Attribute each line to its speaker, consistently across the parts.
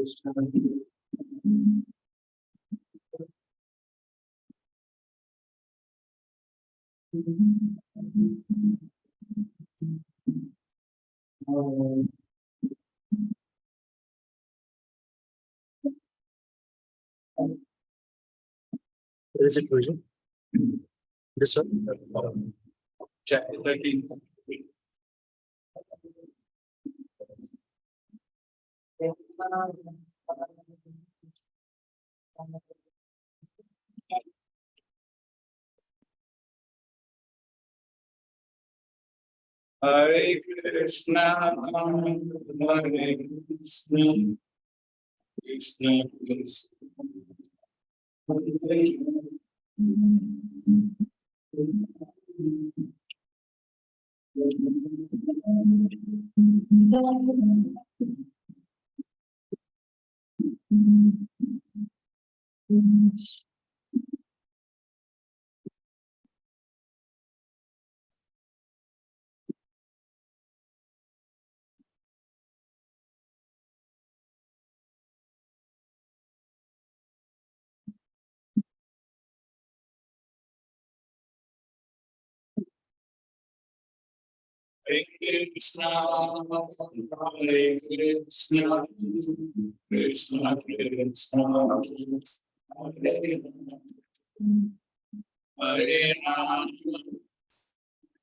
Speaker 1: Is it version? This one? Chapter 13. Hare Krishna, Hare Krishna, Krishna Krishna, Hare Krishna, Hare Krishna, Krishna Krishna, Hare Hare Ram,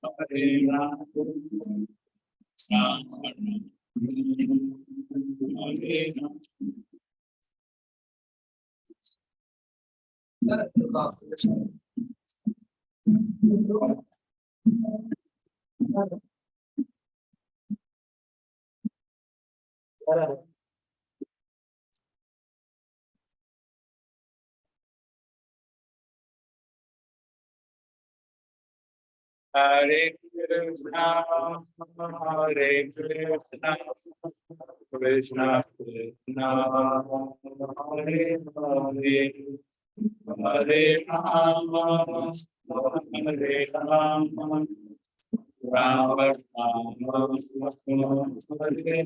Speaker 1: Hare Ram, Ram Hare Ram. Hare Krishna, Hare Krishna, Krishna Krishna, Hare Hare, Hare Rama, Hare Rama, Rama Rama, Hare Hare.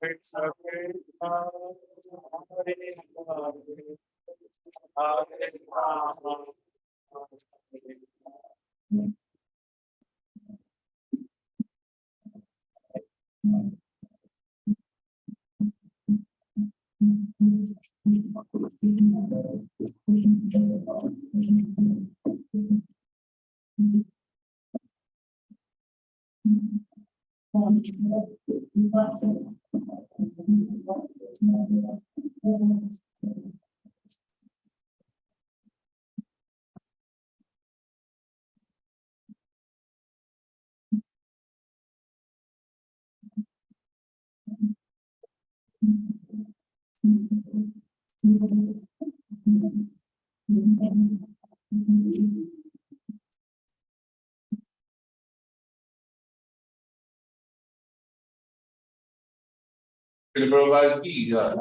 Speaker 1: Krishna Krishna, Hare Hare, Hare Rama, Hare Rama, Hare Prabhupada ki jai.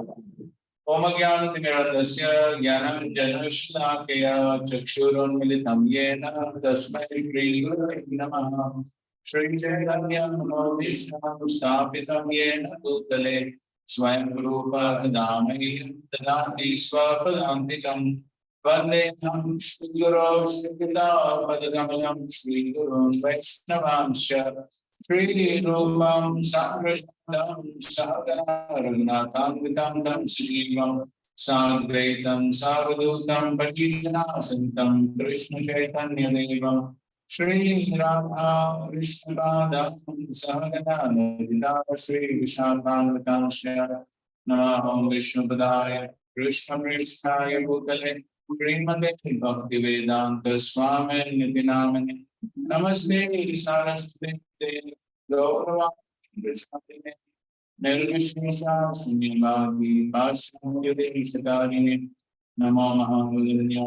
Speaker 1: Om Jnanatimirandasya Jnananjanashlakaya Chakshurunmilitam Yena Tasmai Shri Gurave Namaha. Shri Chaitanya Manobhisham Sthapitam Yena Bhutale Swayam Rupa Kadamai Dadati Swapadantikam Vandeham Shri Guru Shri Gita Padakamalam Shri Guru Vaishnavamsya Shri Rupam Sakrishtam Sagaranatham Tam Sujivam Sadvaitam Savadutam Bhajijanasam Krishna Chaitanya Devam Shri Radha Krishna Radha Sahagananda Shri Vishakanatamsya Namaham Vishnu Padaya Krishna Krishnaya Bhutale Srimate Bhakti Vedanta Swami Nitinamane Namaste Saraswati Gaurava Krishna Nirvishmisha Sunyavadi Pashamyade Sadarine Namo Mahamudanya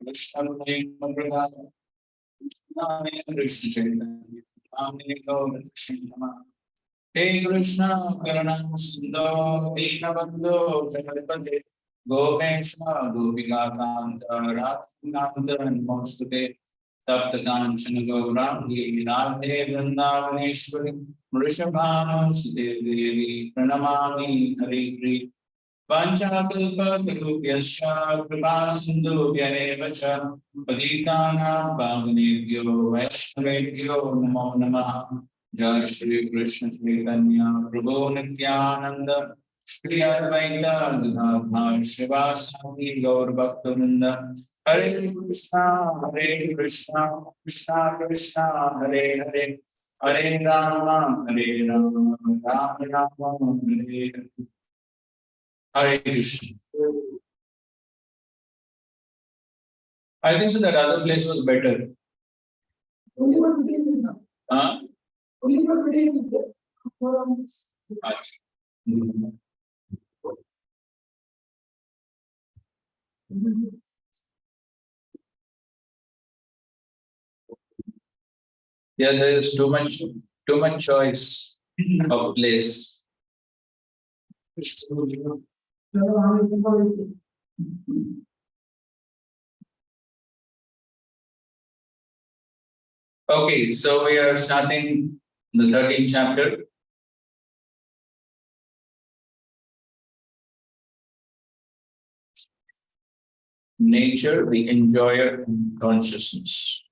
Speaker 1: Krishna Prabha Name Krishna Chaitanya Name Gaur Krishna Hey Krishna Karana Sundar Dinabandho Jagadpate Gopeshma Gopika Kanta Radha Namaste Tapta Kanchana Gaurangi Radhe Vrindavaneshwari Vrishabhanu Sute Devi Pranamami Hari Pri Panchakalpa Tarubhyasya Kripa Sindhu Vyarevacha Paditana Bhavanebhyo Vaishnavebhyo Namo Namaha Jai Shri Krishna Chaitanya Prabhu Nityananda Shri Advaita Gadadhar Srivasadi Gaur Bhaktivinoda Hare Krishna, Krishna Krishna, Hare Hare, Hare Rama, Rama Rama, Hare Hare Krishna. I think so that other place was better. Huh? Yeah, there is too much choice of place. Okay, so we are starting the 13th chapter. Nature, the enjoyer in consciousness.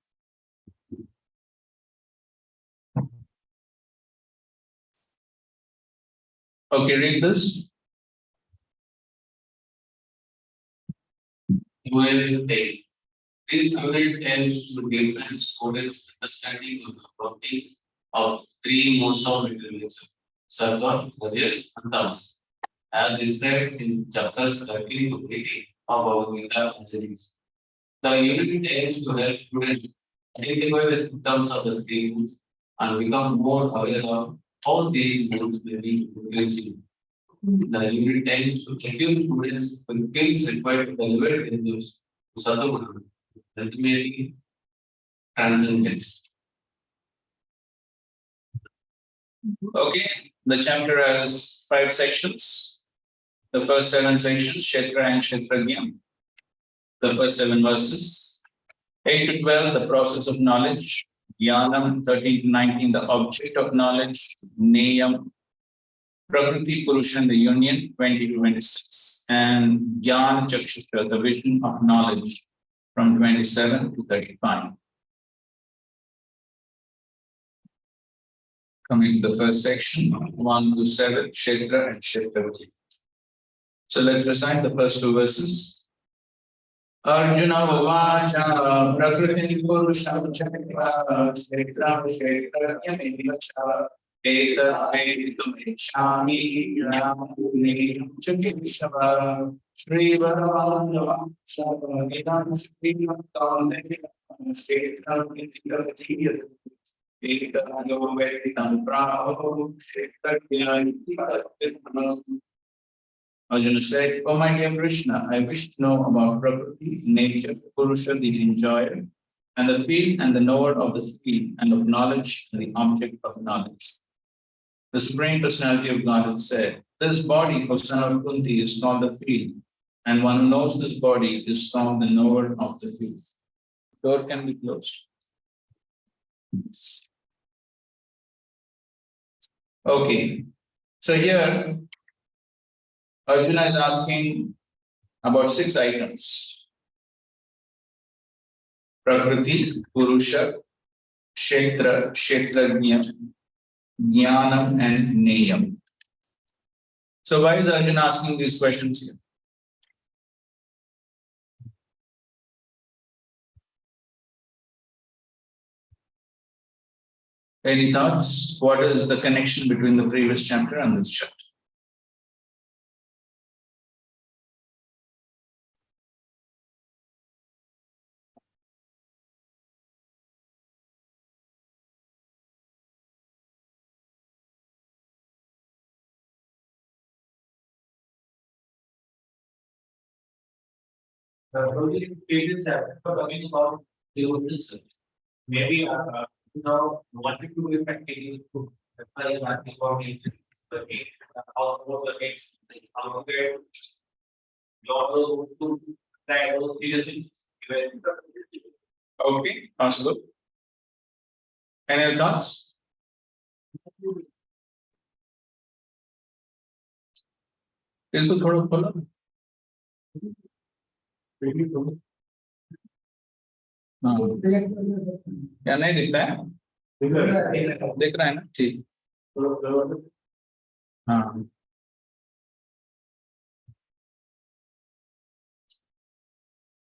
Speaker 1: Okay, read this. Unit 8. This unit aims to deepen students' understanding of the properties of three modes of materialism: Sattva, Rajas, and Tamas, as described in chapters 13 to 18 of our Gita series. The unit aims to help students identify the symptoms of the three moods and become more aware of how these moods may be influencing. The unit aims to equip students with skills required to elevate themselves to Sattva, ultimately transcendence. Okay, the chapter has 5 sections. The first 7 sections, Kshetra and Kshetrajna. The first 7 verses. 8 to 12, the process of knowledge. Jnanam, 13 to 19, the object of knowledge. Neyam, Prakriti Purusha, the union, 20 to 26. And Jnana Chakshusha, the vision of knowledge, from 27 to 35. Coming to the first section, 1 to 7, Kshetra and Kshetrajna. So let's recite the first 2 verses. Arjuna Uvacha Prakriti Purusham Chakra Kshetra Kshetrajna Eta Veditum Ichhami Ramuni Chakishava Shri Varan Idam Shri Kande Kshetra Kritikati Eta Yovetam Prabhu Kshetrajna
Speaker 2: Arjuna said, "Oh my dear Krishna, I wish to know about Prakriti, nature, Purusha, the enjoyer, and the field and the knower of the field, and of knowledge and the object of knowledge." The Supreme Personality of Godhead said, "This body, O son of Kunti, is called the field, and one who knows this body is called the knower of the field." Door can be closed. Okay, so here Arjuna is asking about 6 items: Prakriti, Purusha, Kshetra, Kshetrajna, Jnanam, and Neyam. So why is Arjuna asking these questions here? Any thoughts? What is the connection between the previous chapter and this chapter?
Speaker 3: The previous chapter talking about devotion. Maybe now wanted to be effective to apply that information. The how the next how to to try those seriously.
Speaker 2: Okay, possible. Any other thoughts? इसको थोड़ा खोलो हाँ क्या नहीं दिखता है दिख रहा है ना ठीक हाँ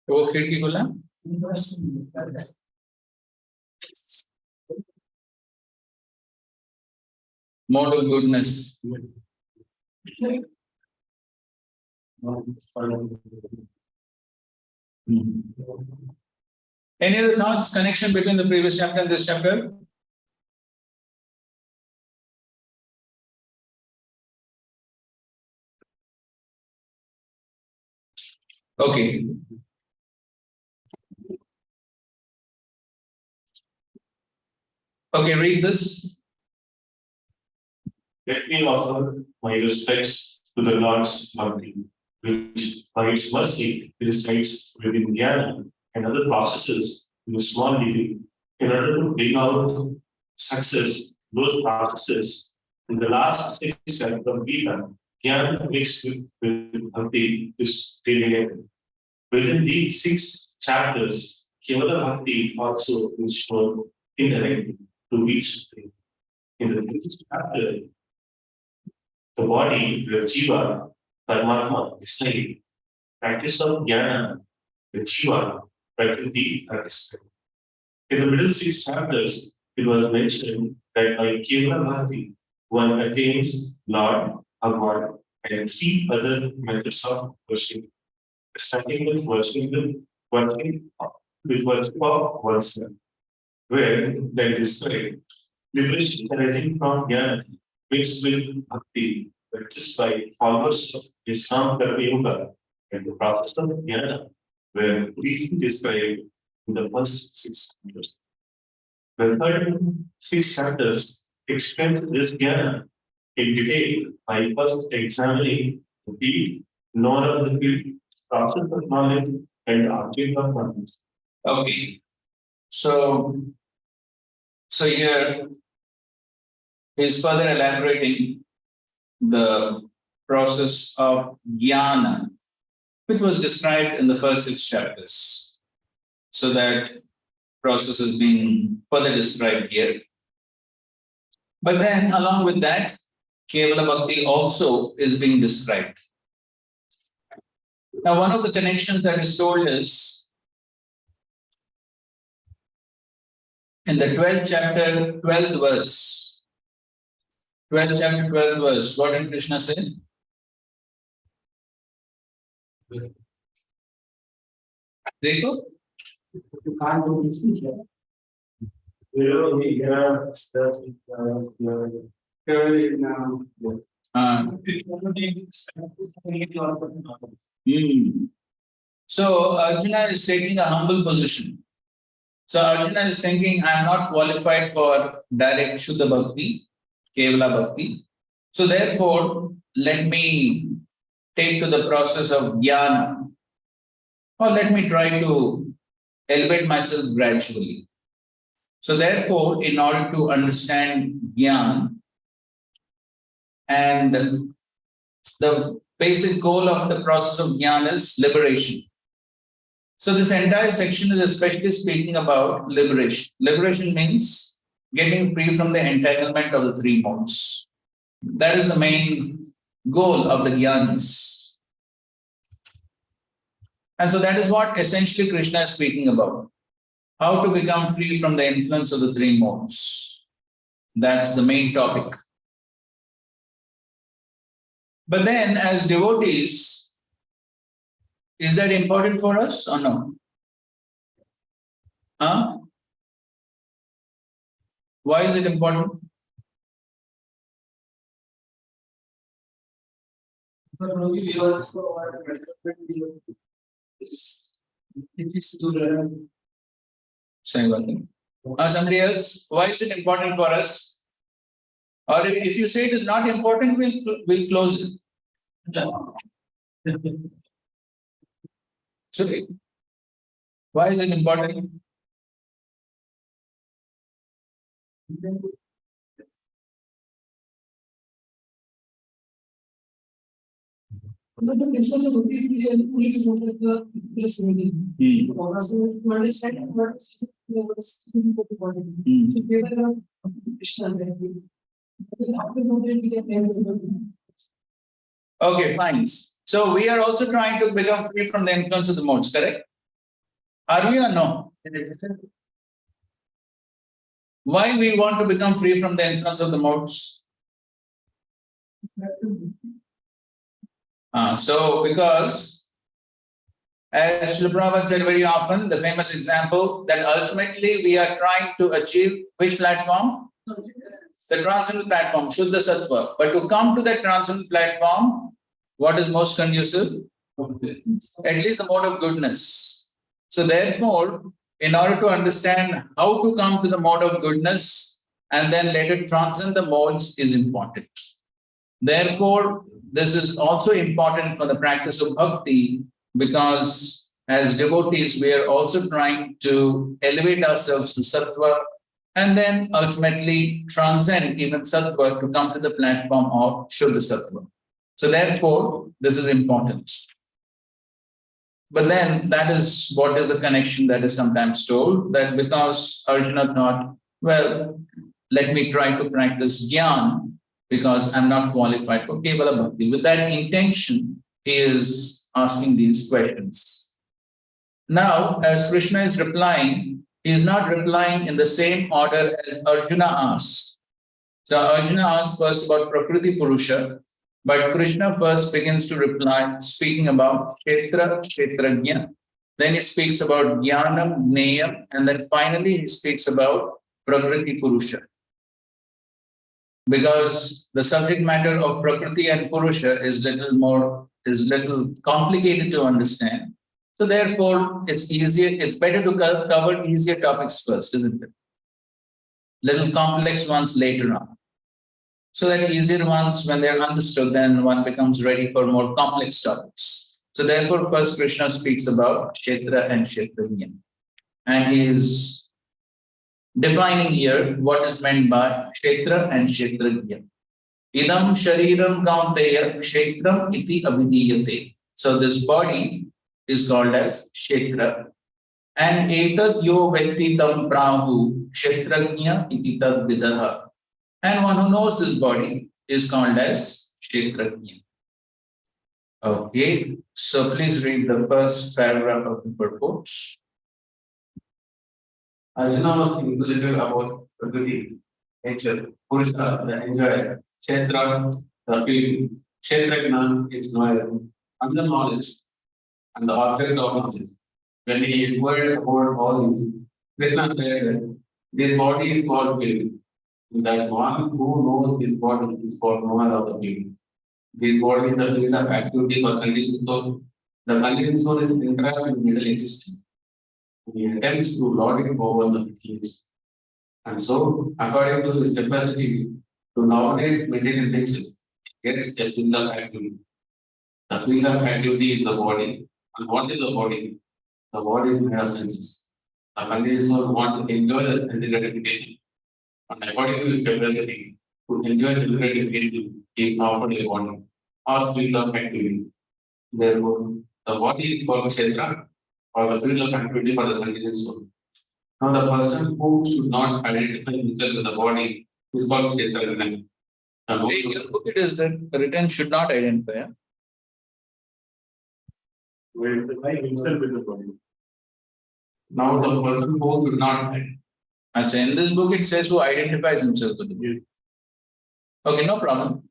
Speaker 2: वो खिड़की खोला mode of goodness. Any other thoughts, connection between the previous chapter and this chapter? Okay. Okay, read this.
Speaker 4: Let me offer my respects to the Lord's Bhakti, which by its mercy resides within Jnana and other processes in a small degree, in order to bring out success, those processes. In the last 6 chapters of Gita, Jnana mixed with Bhakti is delineated. Within these 6 chapters, Kevala Bhakti also is shown indirectly to be supreme. In the 5th chapter, the body where Jiva, Paramatma reside, practice of Jnana, the Jiva, Prakriti reside. In the middle 6 chapters, it was mentioned that by Kevala Bhakti, one attains Lord, Bhagavan, and 3 other methods of worship, starting with worship of oneself, where they describe liberation arising from Jnana mixed with Bhakti, practiced by followers of Islam Karma Yoga and the process of Jnana, were briefly described in the first 6 chapters. The third 6 chapters explains this Jnana in detail by first examining the field, knower of the field, process of knowledge, and object of knowledge.
Speaker 2: Okay. So here is further elaborating the process of jnana, which was described in the first 6 chapters. So that process is being further described here. But then along with that, Kevala Bhakti also is being described. Now, one of the connections that is told is in the 12th chapter, 12th verse. 12th chapter, 12th verse. What did Krishna say? Dekho?
Speaker 3: You can't do this.
Speaker 2: Uh, So Arjuna is taking a humble position. So Arjuna is thinking, I am not qualified for direct Shuddha Bhakti, Kevala Bhakti. So therefore, let me take to the process of jnana, or let me try to elevate myself gradually. So therefore, in order to understand jnana, and the basic goal of the process of jnana is liberation. So this entire section is especially speaking about liberation. Liberation means getting free from the entanglement of the three modes. That is the main goal of the jnanis. And so that is what essentially Krishna is speaking about. How to become free from the influence of the three modes. That's the main topic. But then, as devotees, is that important for us or no? Huh? Why is it important? Say one thing. Somebody else, why is it important for us? Or if you say it is not important, we'll close it. So, why is it important?
Speaker 5: But the business of police is not like the police really. So to understand what is
Speaker 2: Okay, fine. So we are also trying to become free from the influence of the modes, correct? Are we or no? Why we want to become free from the influence of the modes? So because, as Srila Prabhupada said very often, the famous example that ultimately we are trying to achieve which platform? The transcendental platform, Shuddha Sattva. But to come to that transcendental platform, what is most conducive? At least the mode of goodness. So therefore, in order to understand how to come to the mode of goodness and then later transcend the modes is important. Therefore, this is also important for the practice of bhakti because as devotees, we are also trying to elevate ourselves to sattva and then ultimately transcend even sattva to come to the platform of Shuddha Sattva. So therefore, this is important. But then that is what is the connection that is sometimes told, that because Arjuna thought, well, let me try to practice jnana because I'm not qualified for Kevala Bhakti. With that intention, he is asking these questions. Now, as Krishna is replying, he is not replying in the same order as Arjuna asked. So Arjuna asked first about Prakriti Purusha, but Krishna first begins to reply, speaking about Kshetra, Kshetrajna. Then he speaks about Jnanam, Gneyam, and then finally he speaks about Prakriti Purusha. Because the subject matter of Prakriti and Purusha is little complicated to understand. So therefore, it's better to cover easier topics first, isn't it? Little complex ones later on. So that easier ones, when they're understood, then one becomes ready for more complex topics. So therefore, first Krishna speaks about Kshetra and Kshetrajna. And he is defining here what is meant by Kshetra and Kshetrajna. Idam shariram kaunteya kshetram iti abhidiyate. So this body is called as Kshetra. And etad yo vekti tam prahu kshetrajna iti tad vidaha. And one who knows this body is called as Kshetrajna. Okay, so please read the first paragraph of the purport.
Speaker 1: Arjuna was inquisitive about Prakriti, nature, Purusha, the enjoyer, Kshetra, the field, Kshetrajna is knower, and the knowledge, and the object of knowledge. When he inquired about all these, Krishna said that this body is called field. That one who knows his body is called knower of the field. This body is the field of activity for conditioned soul. The conditioned soul is interact with middle existence. He attempts to lord it over the things. And so, according to his capacity to nominate material things, gets a field of activity. The field of activity is the body. And what is the body? The body is made of senses. The conditioned soul want to enjoy the sensory gratification. And according to his capacity to enjoy sensory gratification, he is offered a body or field of activity. Therefore, the body is called Kshetra or the field of activity for the conditioned soul. Now, the person who should not identify himself with the body is called Kshetra.
Speaker 2: In your book it is written should not identify.
Speaker 4: Will define himself with the body.
Speaker 1: Now, the person who should not
Speaker 2: Achha, in this book it says who identifies himself with the body. Okay, no problem.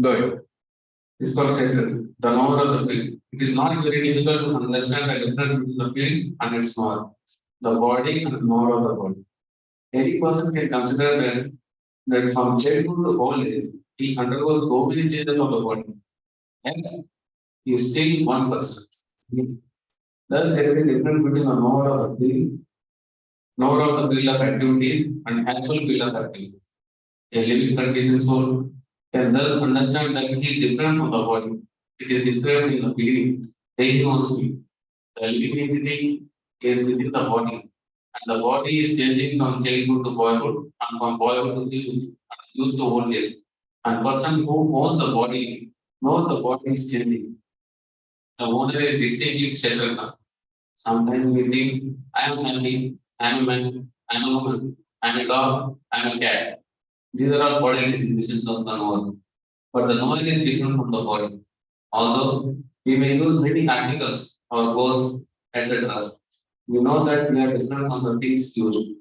Speaker 2: Go ahead.
Speaker 1: is called Kshetra, the knower of the field. It is not very difficult to understand the difference between the field and its knower, the body and the knower of the body. Any person can consider that from childhood to old age, he undergoes so many changes of the body. And he is still one person. Thus, there is a difference between the knower of the field, knower of the field of activity, and actual field of activity. A living conditioned soul can thus understand that he is different from the body. It is described in the beginning. Then he knows me. The living entity is within the body, and the body is changing from childhood to boyhood, and from boyhood to youth, and youth to old age. And person who owns the body knows the body is changing. The owner is distinctly Kshetraka. Sometimes we think, I am happy, I am a man, I am a woman, I am a dog, I am a cat. These are all bodily definitions of the knower. But the knower is different from the body. Although we may use many articles or words, etc., we know that we are different from the things used.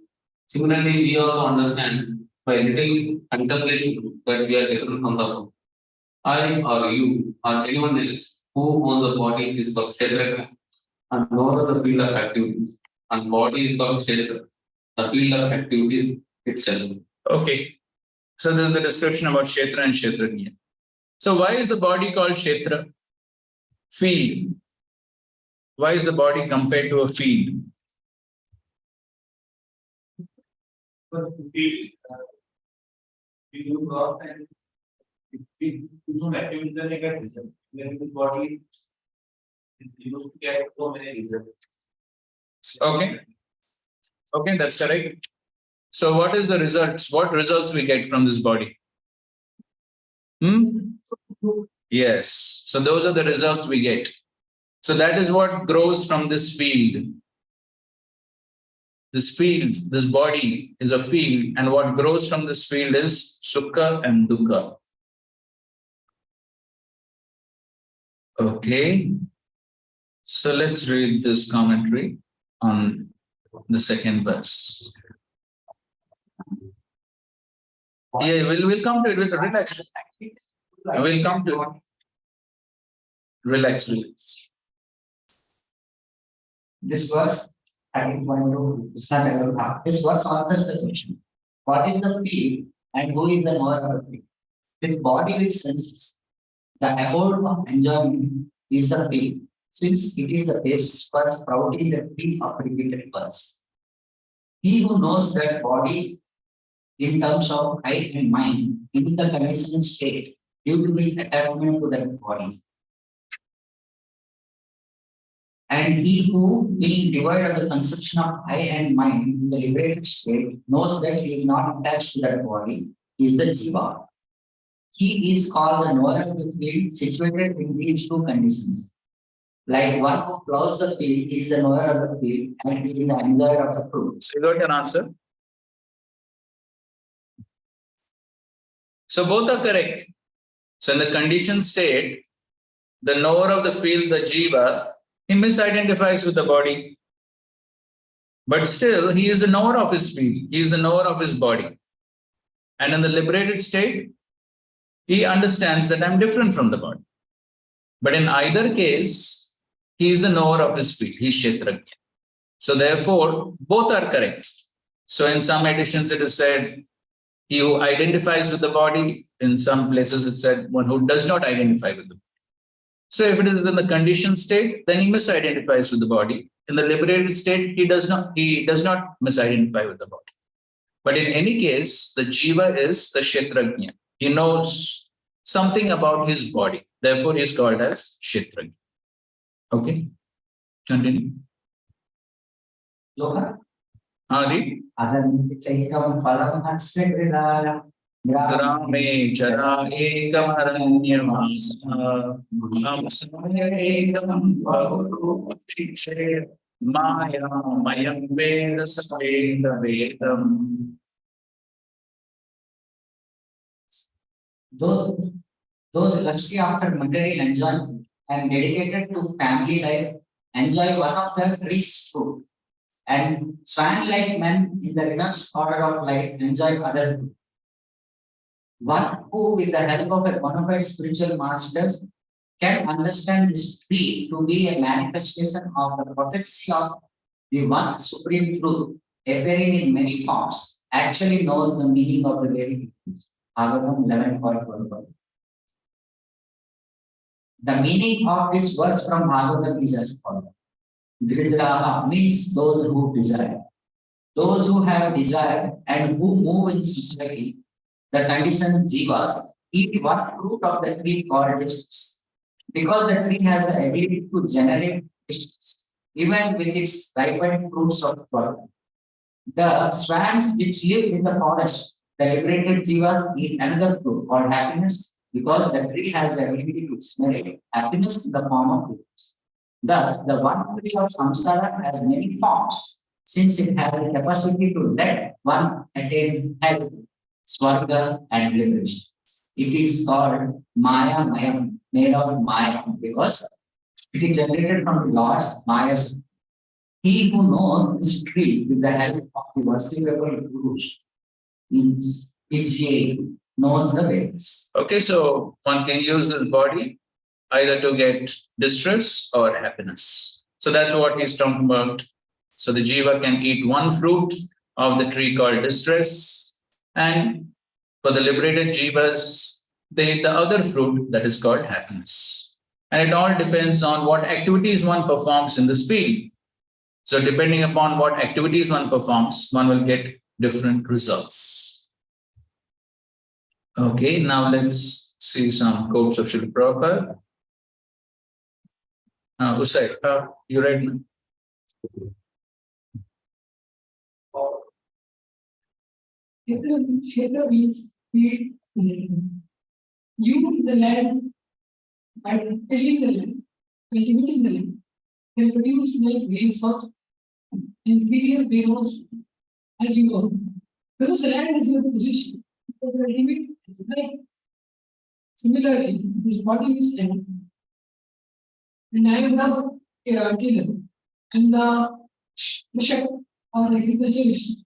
Speaker 1: Similarly, we also understand by little contemplation that we are different from the form. I or you or anyone else who owns the body is called Kshetraka and knower the field of activities. And body is called Kshetra, the field of activities itself.
Speaker 2: Okay. So this is the description about Kshetra and Kshetragya. So why is the body called Kshetra? Field. Why is the body compared to a field?
Speaker 3: But we do work and we do activities and get result. When the body is used to get so many results.
Speaker 2: Okay. Okay, that's correct. So what is the results? What results we get from this body? Yes. So those are the results we get. So that is what grows from this field. This field, this body is a field, and what grows from this field is Sukha and Dukkha. Okay. So let's read this commentary on the second verse. Yeah, we'll come to it. Relax. We'll come to it. Relax.
Speaker 6: This verse, having point to Krishna Jagannatha, this verse answers the question: what is the field and who is the knower of the field? This body with senses, the abode of enjoyment is the field, since it is the basis for sprouting the tree of repeated births. He who knows that body in terms of I and mind in the conditioned state due to his attachment to that body. And he who, being devoid of the conception of I and mind in the liberated state, knows that he is not attached to that body, is the Jiva. He is called the knower of the field situated in these two conditions. Like one who plows the field is the knower of the field and he is the enjoyer of the fruit.
Speaker 2: So you got an answer? So both are correct. So in the conditioned state, the knower of the field, the Jiva, he misidentifies with the body. But still, he is the knower of his field. He is the knower of his body. And in the liberated state, he understands that I'm different from the body. But in either case, he is the knower of his field. He is Kshetragya. So therefore, both are correct. So in some editions, it is said, he who identifies with the body. In some places it said one who does not identify with the body. So if it is in the conditioned state, then he misidentifies with the body. In the liberated state, he does not misidentify with the body. But in any case, the jiva is the kshetrajna. He knows something about his body. Therefore, he is called as kshetrajna. Okay, continue.
Speaker 6: Loka,
Speaker 2: Read.
Speaker 6: Adamikam Palam Hasya Gridara.
Speaker 2: Grame chara ekam aranyamasa samsaya ekam bhavurupatishe maya mayam veda saveda vedam.
Speaker 6: Those lusty after material enjoyment and dedicated to family life enjoy one of the rich fruit. And swan-like men in the reverse order of life enjoy other fruit. One who, with the help of a bona fide spiritual masters, can understand this tree to be a manifestation of the potency of the one supreme truth appearing in many forms, actually knows the meaning of the very things. Bhagavatam 11.1. The meaning of this verse from Bhagavatam is as follows. Dridraha means those who desire. Those who have desire and who move in society, the conditioned jivas, eat one fruit of the tree called distress. Because the tree has the ability to generate distress, even with its ripened fruits of fruit. The swans which live in the forest, the liberated jivas eat another fruit called happiness, because the tree has the ability to generate happiness in the form of fruits. Thus, the one tree of samsara has many forms, since it has the capacity to let one attain health, swarga, and liberation. It is called Maya Mayam, made of Maya, because it is generated from the Lord's Maya's. He who knows this tree with the help of the worshipable Gurus, knows the Vedas.
Speaker 2: Okay, so one can use this body either to get distress or happiness. So that's what he's talking about. So the jiva can eat one fruit of the tree called distress, and for the liberated jivas, they eat the other fruit that is called happiness. And it all depends on what activities one performs in this field. So depending upon what activities one performs, one will get different results. Okay, now let's see some quotes of Srila Prabhupada. Usaid, you read?
Speaker 5: Kshetra means field. You, the land, by tilling the land, cultivating the land, can produce nice grains of and clear grains as you go. Because the land is your position. So cultivate is like. Similarly, this body is land. And I am the tiller. I'm the bishop or agriculturist.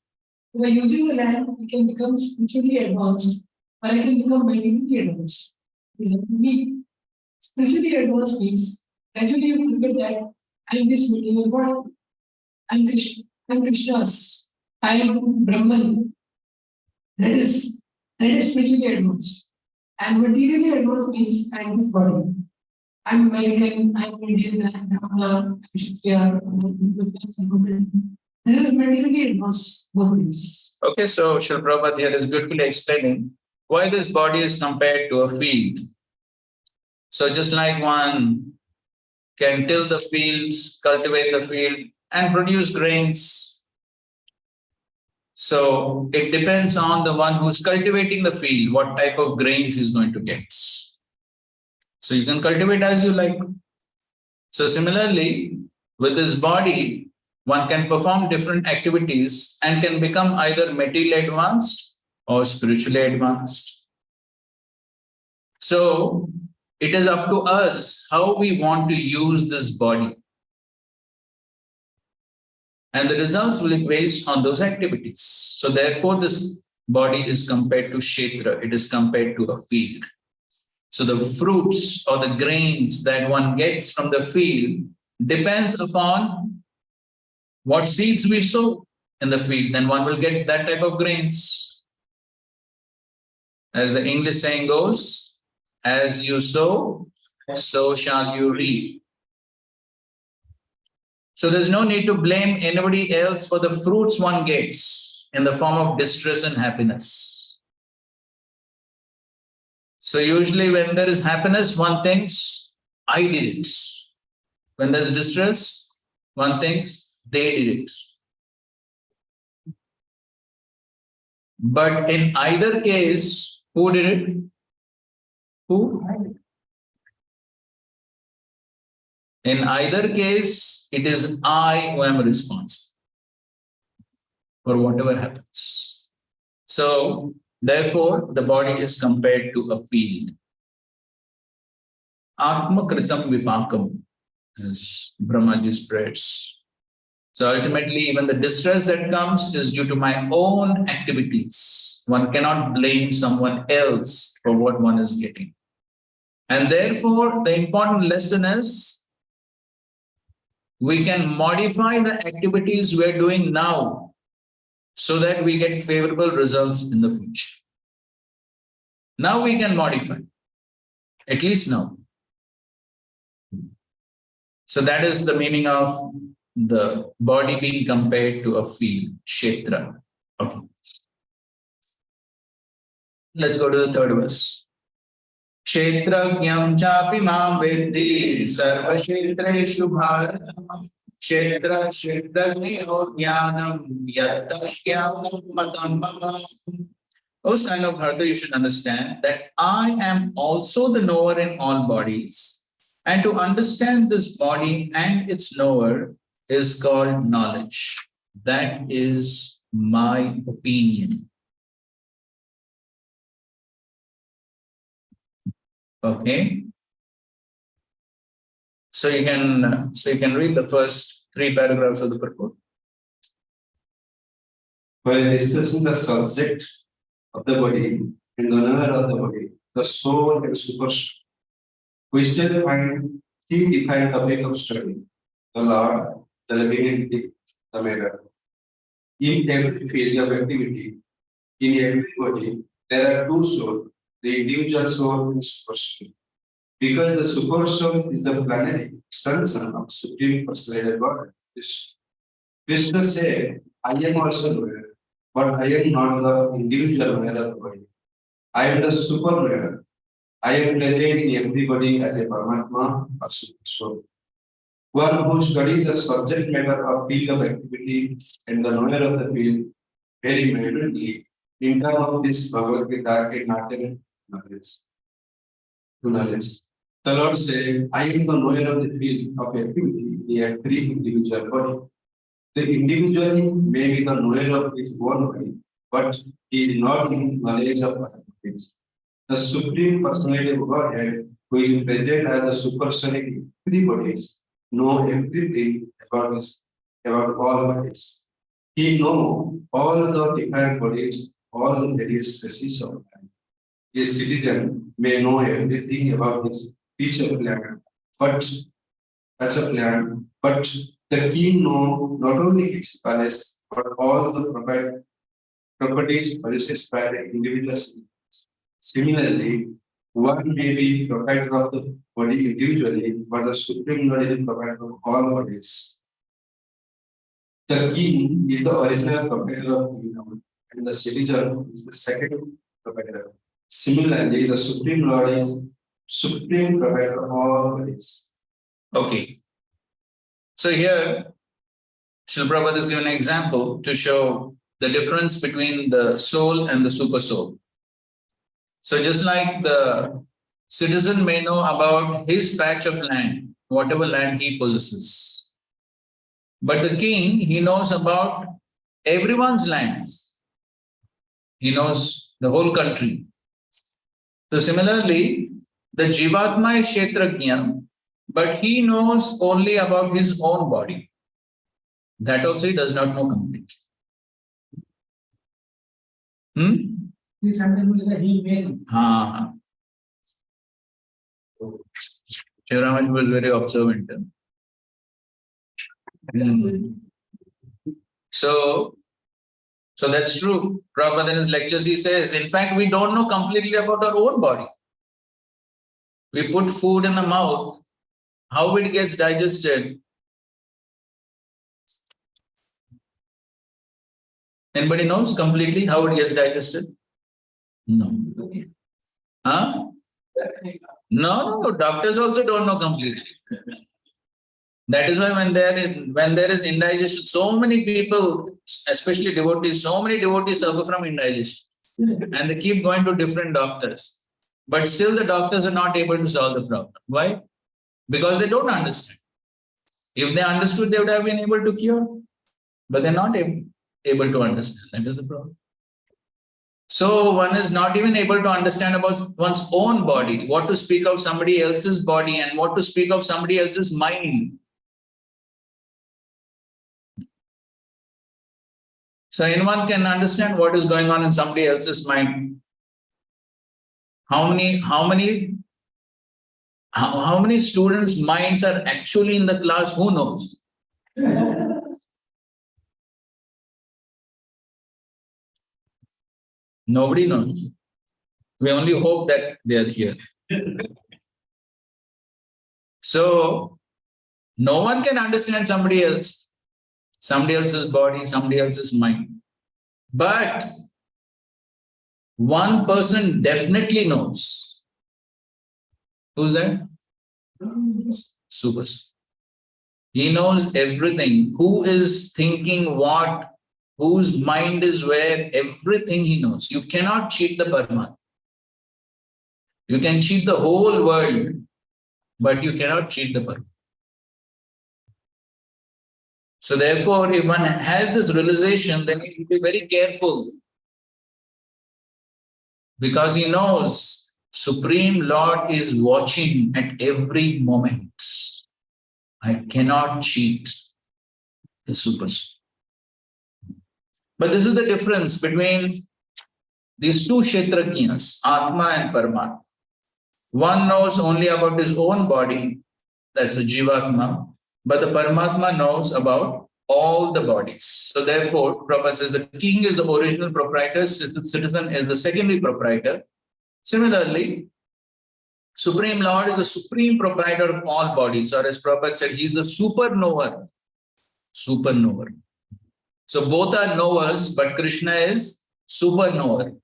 Speaker 5: By using the land, we can become spiritually advanced, or I can become materially advanced. Is up to me. Spiritually advanced means gradually you forget that I am this material body. I'm Krishna's. I am Brahman. That is spiritually advanced. And materially advanced means I am this body. I'm American, I'm Indian, I'm Shastri. This is materially advanced bodies.
Speaker 2: Okay, so Srila Prabhupada here is beautifully explaining why this body is compared to a field. So just like one can till the fields, cultivate the field, and produce grains. So it depends on the one who's cultivating the field, what type of grains he's going to get. So you can cultivate as you like. So similarly, with this body, one can perform different activities and can become either materially advanced or spiritually advanced. So it is up to us how we want to use this body. And the results will be based on those activities. So therefore, this body is compared to kshetra, it is compared to a field. So the fruits or the grains that one gets from the field depends upon what seeds we sow in the field, then one will get that type of grains. As the English saying goes, as you sow, so shall you reap. So there's no need to blame anybody else for the fruits one gets in the form of distress and happiness. So usually when there is happiness, one thinks, I did it. When there's distress, one thinks, they did it. But in either case, who did it? Who? In either case, it is I who am responsible for whatever happens. So, therefore, the body is compared to a field. Atma kritam vipakam, as Brahmaji spreads. So ultimately, even the distress that comes is due to my own activities. One cannot blame someone else for what one is getting. And therefore, the important lesson is we can modify the activities we're doing now so that we get favorable results in the future. Now we can modify, at least now. So that is the meaning of the body being compared to a field, kshetra. Okay. Let's go to the third verse. Kshetrajnam chapi mam vedhi sarva kshetreshu bharata kshetra kshetrajnyo jnanam yatta jnanam matam mama. Those kind of Bharata, you should understand that I am also the knower in all bodies. And to understand this body and its knower is called knowledge. That is my opinion. Okay. So you can read the first 3 paragraphs of the purport.
Speaker 7: While discussing the subject of the body and the knower of the body, the soul and supersoul, we shall find 3 defined topics of study: the Lord, the living entity, the matter. In every field of activity, in every body, there are 2 souls, the individual soul and super soul. Because the super soul is the planetary extension of Supreme Personality God. Krishna said, I am also aware, but I am not the individual aware of the body. I am the super aware. I am present in everybody as a Paramatma or super soul. One who studies the subject matter of field of activity and the knower of the field very minutely in terms of this Bhagavad Gita can attain knowledge. The Lord said, I am the knower of the field of activity in every individual body. The individual may be the knower of his own body, but he is not in knowledge of other things. The Supreme Personality of Godhead, who is present as the supersonic in every bodies, know everything about all bodies. He knows all the different bodies, all the various species of man. A citizen may know everything about his piece of land, but as a plan, but the king know not only his palace, but all the properties possessed by the individual citizens. Similarly, one may be proprietor of the body individually, but the supreme Lord is proprietor of all bodies. The king is the original proprietor of the kingdom, and the citizen is the second proprietor. Similarly, the supreme Lord is supreme proprietor of all bodies.
Speaker 2: Okay. So here, Srila Prabhupada is given an example to show the difference between the soul and the super soul. So just like the citizen may know about his patch of land, whatever land he possesses. But the king, he knows about everyone's lands. He knows the whole country. So similarly, the Jivatma is Kshetrajna, but he knows only about his own body. That also he does not know completely.
Speaker 5: This understood that he made.
Speaker 2: Shivramaji was very observant. So, So that's true. Prabhupada in his lectures, he says, in fact, we don't know completely about our own body. We put food in the mouth, how it gets digested. Anybody knows completely how it gets digested? No. Huh? No, doctors also don't know completely. That is why when there is indigestion, so many people, especially devotees, so many devotees suffer from indigestion. And they keep going to different doctors. But still the doctors are not able to solve the problem. Why? Because they don't understand. If they understood, they would have been able to cure. But they're not able to understand. That is the problem. So one is not even able to understand about one's own body, what to speak of somebody else's body and what to speak of somebody else's mind. So anyone can understand what is going on in somebody else's mind. How many students' minds are actually in the class? Who knows? Nobody knows. We only hope that they are here. So no one can understand somebody else's body, somebody else's mind. But one person definitely knows. Who's that? Superstar. He knows everything. Who is thinking what, whose mind is where, everything he knows. You cannot cheat the Paramatma. You can cheat the whole world, but you cannot cheat the Paramatma. So therefore, if one has this realization, then he will be very careful. Because he knows Supreme Lord is watching at every moment. I cannot cheat the Superstar. But this is the difference between these two Kshetrajñas, Atma and Paramatma. One knows only about his own body, that's the Jivatma, but the Paramatma knows about all the bodies. So therefore, Prabhupada says the king is the original proprietor, the citizen is the secondary proprietor. Similarly, Supreme Lord is the supreme proprietor of all bodies, or as Prabhupada said, he is the superknower. Superknower. So both are knowers, but Krishna is superknower.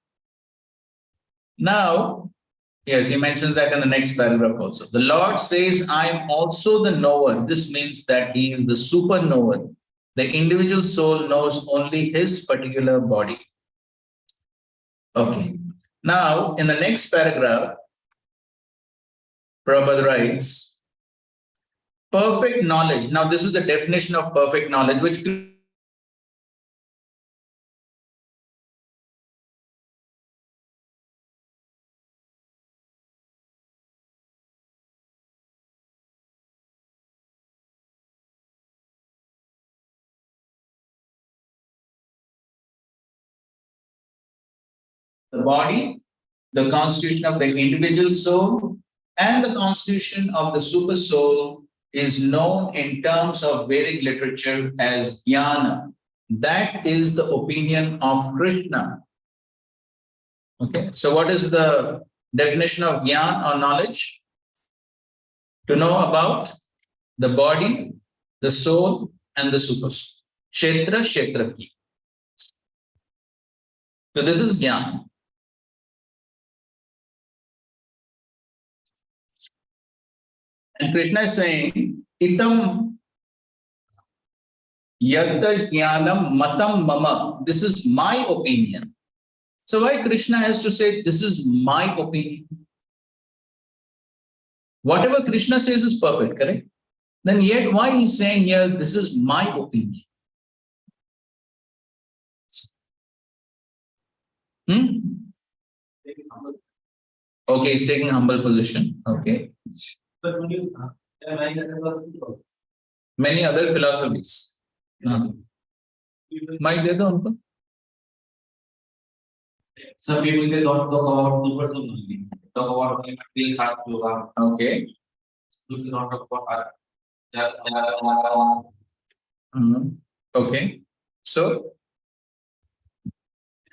Speaker 2: Now, yes, he mentions that in the next paragraph also. The Lord says, I am also the knower. This means that he is the superknower. The individual soul knows only his particular body. Okay. Now, in the next paragraph, Prabhupada writes, perfect knowledge. Now, this is the definition of perfect knowledge, which the body, the constitution of the individual soul, and the constitution of the super soul is known in terms of Vedic literature as jnana. That is the opinion of Krishna. Okay, so what is the definition of jnana or knowledge? To know about the body, the soul, and the super soul. Kshetra, kshetrajña. So this is jnana. And Krishna is saying, itam yatta jnanam matam mama. This is my opinion. So why Krishna has to say, this is my opinion? Whatever Krishna says is perfect, correct? Then yet why he's saying here, this is my opinion? Okay, he's taking humble position. Okay. Many other philosophies. Mic de do unko.
Speaker 3: Some people they don't talk about super only. Talk about material side yoga.
Speaker 2: Okay.
Speaker 3: Do not talk about
Speaker 2: Okay. So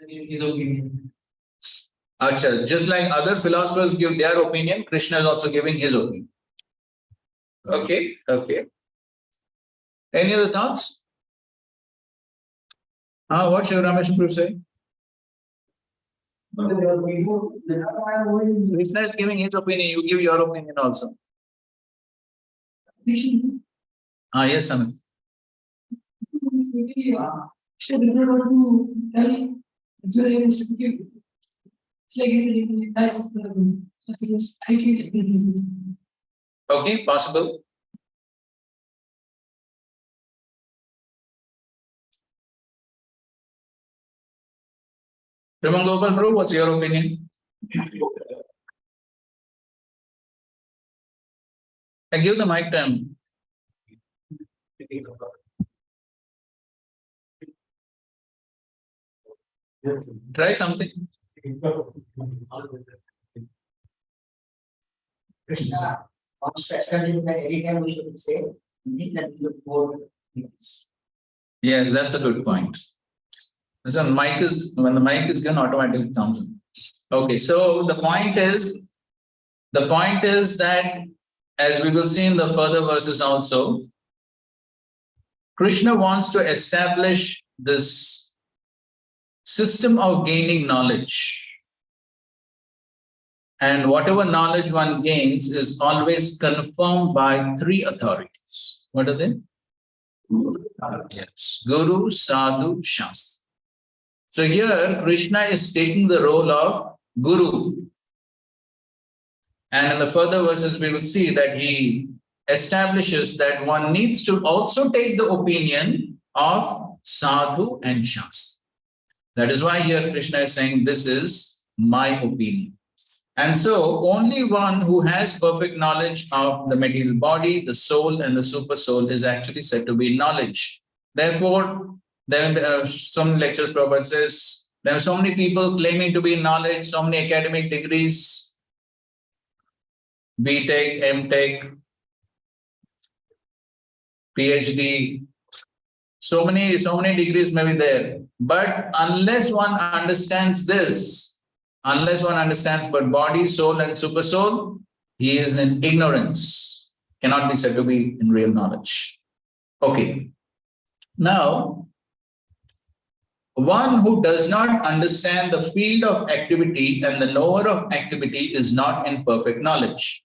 Speaker 3: His opinion.
Speaker 2: Acha, just like other philosophers give their opinion, Krishna is also giving his opinion. Okay, okay. Any other thoughts? What should Ramesh Prabhu say? Krishna is giving his opinion, you give your opinion also. Yes, Amit.
Speaker 5: She does not want to tell Julian's people. It's like he dies. So he was, I feel it is.
Speaker 2: Okay, possible. Raman Gopal Prabhu, what's your opinion? I give the mic to him. Try something.
Speaker 6: Krishna wants to establish that every time we should say, need that you both things.
Speaker 2: Yes, that's a good point. So when the mic is given, automatically comes in. Okay, so the point is that, as we will see in the further verses also, Krishna wants to establish this system of gaining knowledge. And whatever knowledge one gains is always confirmed by three authorities. What are they? Yes, Guru, Sadhu, Shastri. So here Krishna is taking the role of Guru. And in the further verses, we will see that he establishes that one needs to also take the opinion of Sadhu and Shastri. That is why here Krishna is saying, this is my opinion. And so only one who has perfect knowledge of the material body, the soul, and the super soul is actually said to be knowledge. Therefore, there are some lectures Prabhupada says, there are so many people claiming to be in knowledge, so many academic degrees, BTech, MTech, PhD, so many degrees may be there. But unless one understands this, unless one understands but body, soul, and super soul, he is in ignorance, cannot be said to be in real knowledge. Okay. Now, one who does not understand the field of activity and the knower of activity is not in perfect knowledge.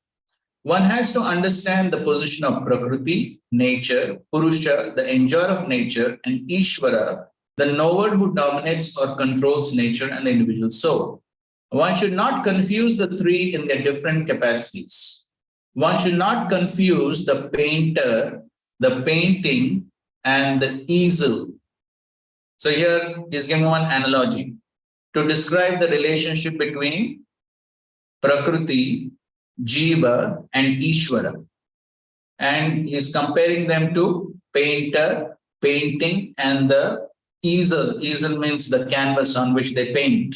Speaker 2: One has to understand the position of Prakriti, nature, Purusha, the enjoyer of nature, and Ishvara, the knower who dominates or controls nature and the individual soul. One should not confuse the three in their different capacities. One should not confuse the painter, the painting, and the easel. So here is giving one analogy to describe the relationship between Prakriti, Jiva, and Ishvara. And he's comparing them to painter, painting, and the easel. Easel means the canvas on which they paint.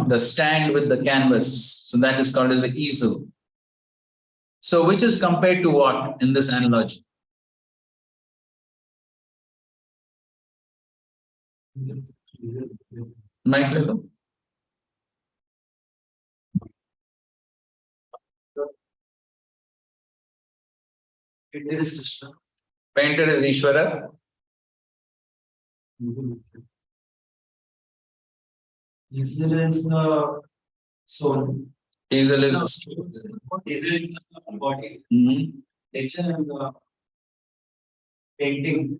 Speaker 2: The stand with the canvas. So that is called as the easel. So which is compared to what in this analogy? Mic level?
Speaker 3: It is Krishna.
Speaker 2: Painter is Ishvara.
Speaker 3: Easel is the soul.
Speaker 2: Easel is.
Speaker 3: Easel is the body.
Speaker 2: Mhm.
Speaker 3: Nature and the painting.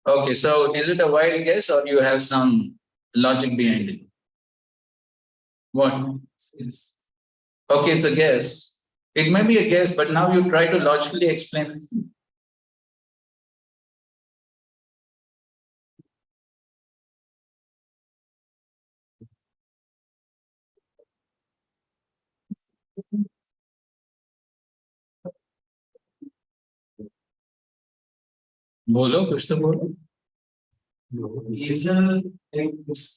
Speaker 2: Okay, so is it a wild guess or you have some logic behind it? What?
Speaker 3: Yes.
Speaker 2: Okay, it's a guess. It may be a guess, but now you try to logically explain it. बोलो कुछ तो बोलो.
Speaker 3: Easel, it's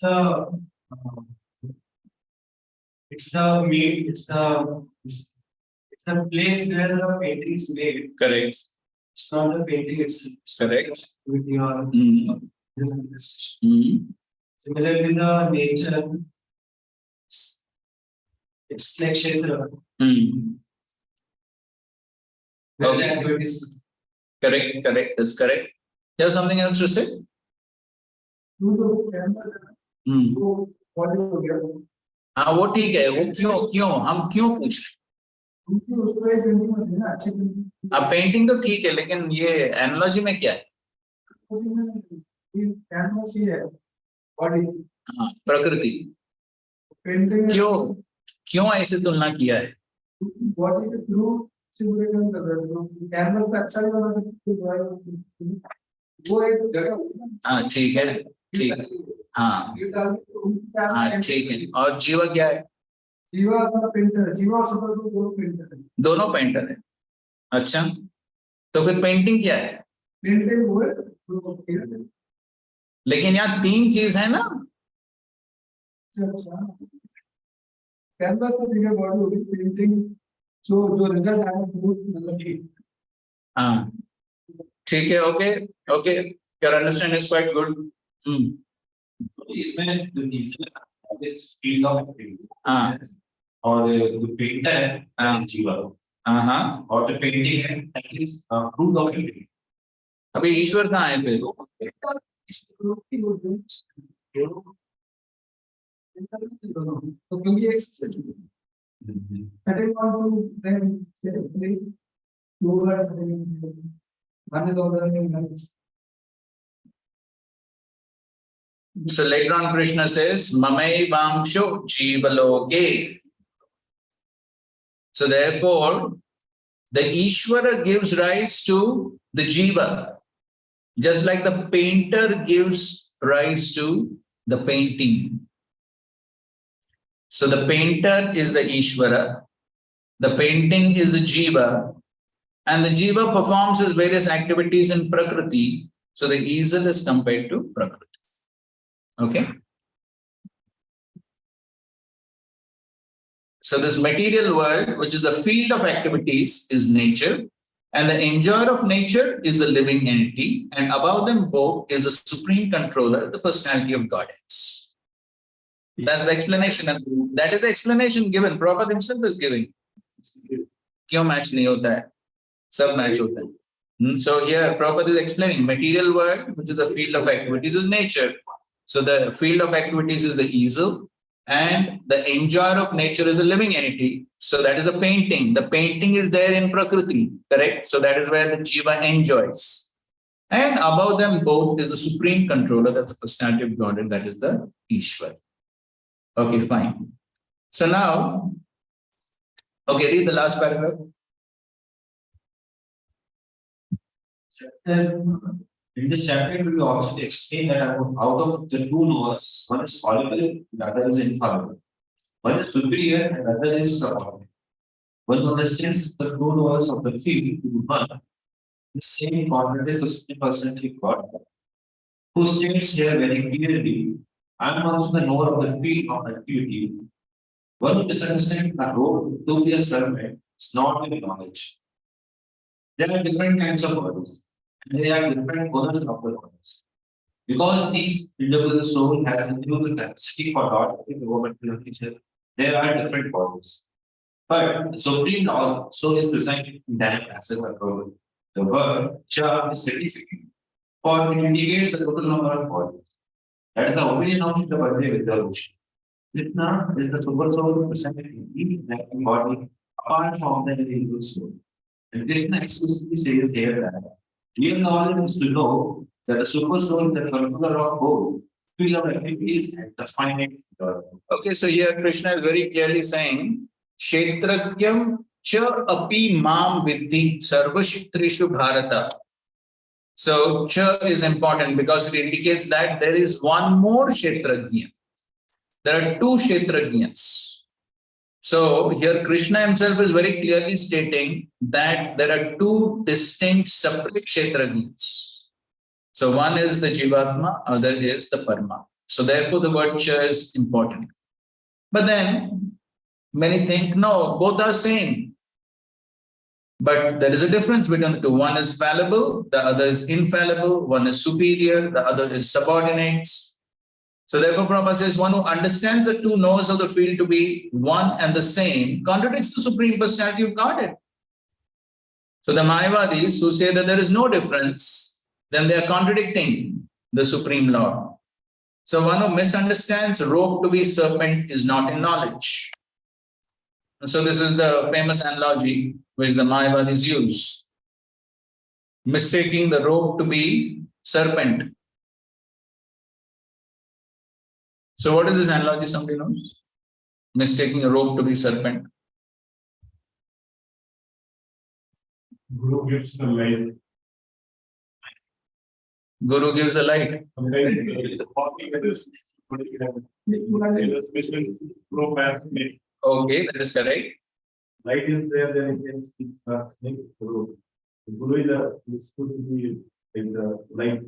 Speaker 3: the meat, it's the place where the painting is made.
Speaker 2: Correct.
Speaker 7: It's not the painting itself.
Speaker 2: Correct.
Speaker 7: With your
Speaker 2: Mm. Mm.
Speaker 7: similarly the nature. It's like Kshetra.
Speaker 2: Mm.
Speaker 7: Where
Speaker 2: Okay.
Speaker 7: the activities.
Speaker 2: Correct, correct, that's correct. You have something else to say? Hmm. हाँ वो ठीक है, वो क्यों क्यों हम क्यों पूछ रहे हैं? अब पेंटिंग तो ठीक है, लेकिन ये एनालॉजी में क्या है? हाँ, प्रकृति क्यों क्यों ऐसे तुलना किया है? हाँ ठीक है, ठीक है, हाँ हाँ ठीक है। और जीवा क्या है? दोनों पेंटर है। अच्छा, तो फिर पेंटिंग क्या है? लेकिन यहाँ तीन चीज है ना। हाँ ठीक है, okay okay, your understand is quite good.
Speaker 3: इसमें जो नीचे फील्ड ऑफ एक्टिविटी
Speaker 2: हाँ
Speaker 3: और जो पेंटर है जीवा
Speaker 2: हाँ,
Speaker 3: और जो पेंटिंग है that is fruit of activity.
Speaker 2: अभी ईश्वर कहाँ है फिर? So later on Krishna says, Mamai Vamsho Jivaloke. So therefore, the Ishvara gives rise to the Jiva, just like the painter gives rise to the painting. So the painter is the Ishvara, the painting is the Jiva, and the Jiva performs his various activities in Prakriti. So the easel is compared to Prakriti. Okay. So this material world, which is the field of activities, is nature, and the enjoyer of nature is the living entity, and above them both is the supreme controller, the personality of Godheads. That's the explanation, and that is the explanation given. Prabhupada himself is giving. क्यों match नहीं होता है? सब match होता है. So here Prabhupada is explaining material world, which is the field of activities, is nature. So the field of activities is the easel, and the enjoyer of nature is the living entity. So that is the painting. The painting is there in Prakriti, correct? So that is where the Jiva enjoys. And above them both is the supreme controller, that's the personality of God, and that is the Ishwar. Okay, fine. So now, okay, read the last paragraph.
Speaker 3: In this chapter, it will also explain that out of the two knowers, one is fallible, the other is infallible. One is superior and the other is subordinate. One understands the two knowers of the field to one. The same contradicts the supreme personality of God, who states here very clearly, I am also the knower of the field of activity. One who misunderstands the role to be a servant is not in knowledge. There are different kinds of bodies. They are different owners of the bodies. Because each individual soul has individual capacity for God, the government teacher, there are different bodies. But the supreme also is present in them as a control. The word cha is significant, for it indicates the total number of bodies. That is the opinion of the Bhakti with the Vamshi. Krishna is the super soul present in each living body apart from the individual soul. And Krishna explicitly says here that real knowledge is to know that the super soul, the controller of both, field of activities and the finite.
Speaker 2: Okay, so here Krishna is very clearly saying, Kshetragyam cha api mam vidhi sarvashitrishu bharata. So cha is important because it indicates that there is one more Kshetragya. There are two Kshetrajñas. So here Krishna himself is very clearly stating that there are two distinct separate Kshetrajñas. So one is the Jivatma, other is the Parma. So therefore the word cha is important. But then many think, no, both are same. But there is a difference between the two. One is fallible, the other is infallible, one is superior, the other is subordinate. So therefore, Prabhupada says one who understands the two knows of the field to be one and the same contradicts the Supreme Personality of Godhead. So the Mayavadis who say that there is no difference, then they are contradicting the Supreme Lord. So one who misunderstands rope to be serpent is not in knowledge. So this is the famous analogy which the Mayavadis use. Mistaking the rope to be serpent. So what is this analogy? Somebody knows? Mistaking a rope to be serpent.
Speaker 4: Guru gives the light.
Speaker 2: Guru gives the light.
Speaker 4: Sometimes the walking it is missing rope and snake.
Speaker 2: Okay, that is correct.
Speaker 4: Light is there, then it can speak snake guru. The guru is good to be in the light,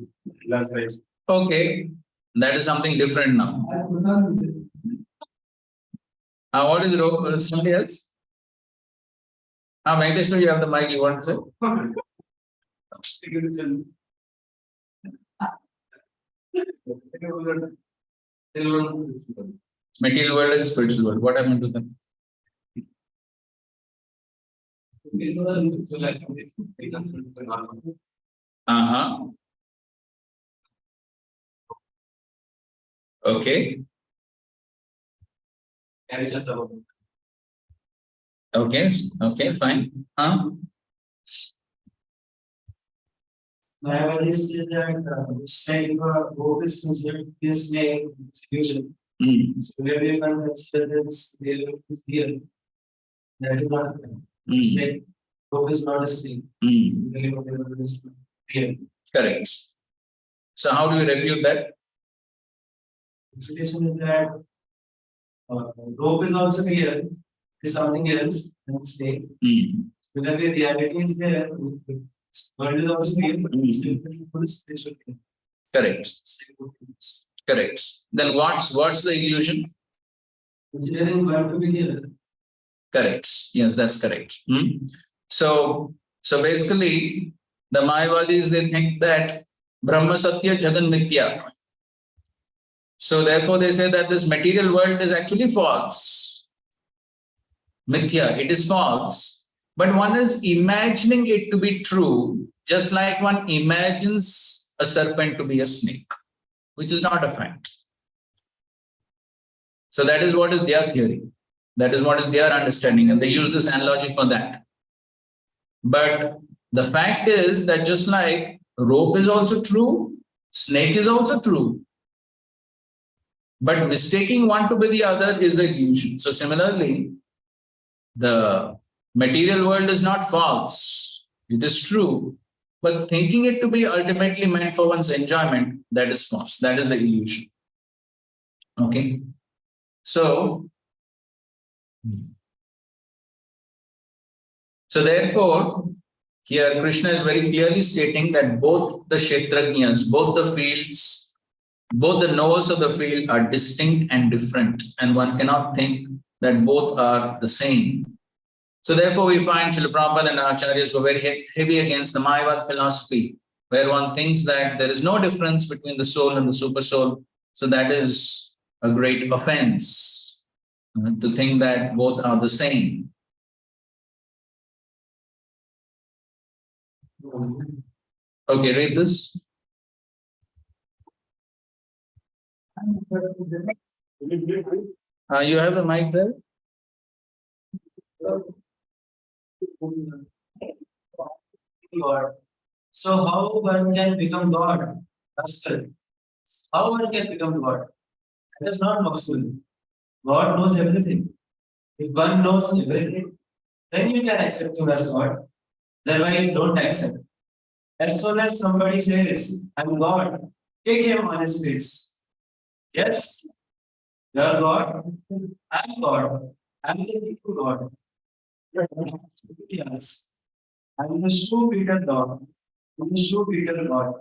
Speaker 4: last light.
Speaker 2: Okay, that is something different now. What is rope? Somebody else? Venkateshwar, you have the mic. You want to say? Material world and spiritual world. What happened to them? Okay. Okay. Okay. Fine.
Speaker 6: Mayavadis said that snake rope is considered this snake illusion. So where we can consider this is here. That is not snake. Rope is not a snake. Here.
Speaker 2: Correct. So how do you refute that?
Speaker 6: Explanation is that rope is also here. Is something else than snake. So where the reality is there. World is also here.
Speaker 2: Correct. Correct. Then what's the illusion?
Speaker 6: Considering world to be here.
Speaker 2: Correct. Yes, that's correct. So basically, the Mayavadis, they think that Brahma Satya Jagan Mithya. So therefore, they say that this material world is actually false. Mithya, it is false. But one is imagining it to be true, just like one imagines a serpent to be a snake, which is not a fact. So that is what is their theory. That is what is their understanding, and they use this analogy for that. But the fact is that just like rope is also true, snake is also true. But mistaking one to be the other is the illusion. So similarly, the material world is not false. It is true. But thinking it to be ultimately meant for one's enjoyment, that is false. That is the illusion. Okay. So therefore, here Krishna is very clearly stating that both the Kshetrajñas, both the fields, both the knowers of the field are distinct and different, and one cannot think that both are the same. So therefore, we find Srila Prabhupada and Acharyas were very heavy against the Mayavad philosophy, where one thinks that there is no difference between the soul and the super soul. So that is a great offense, to think that both are the same. Okay, read this. You have the mic there?
Speaker 6: God. So how one can become God? Master. How one can become God? That is not possible. God knows everything. If one knows everything, then you can accept him as God. Otherwise, don't accept. As soon as somebody says, I'm God, take him on his face. Yes, you are God. I'm God. I'm the true God. Yes. I'm the true Peter God. I'm the true Peter God.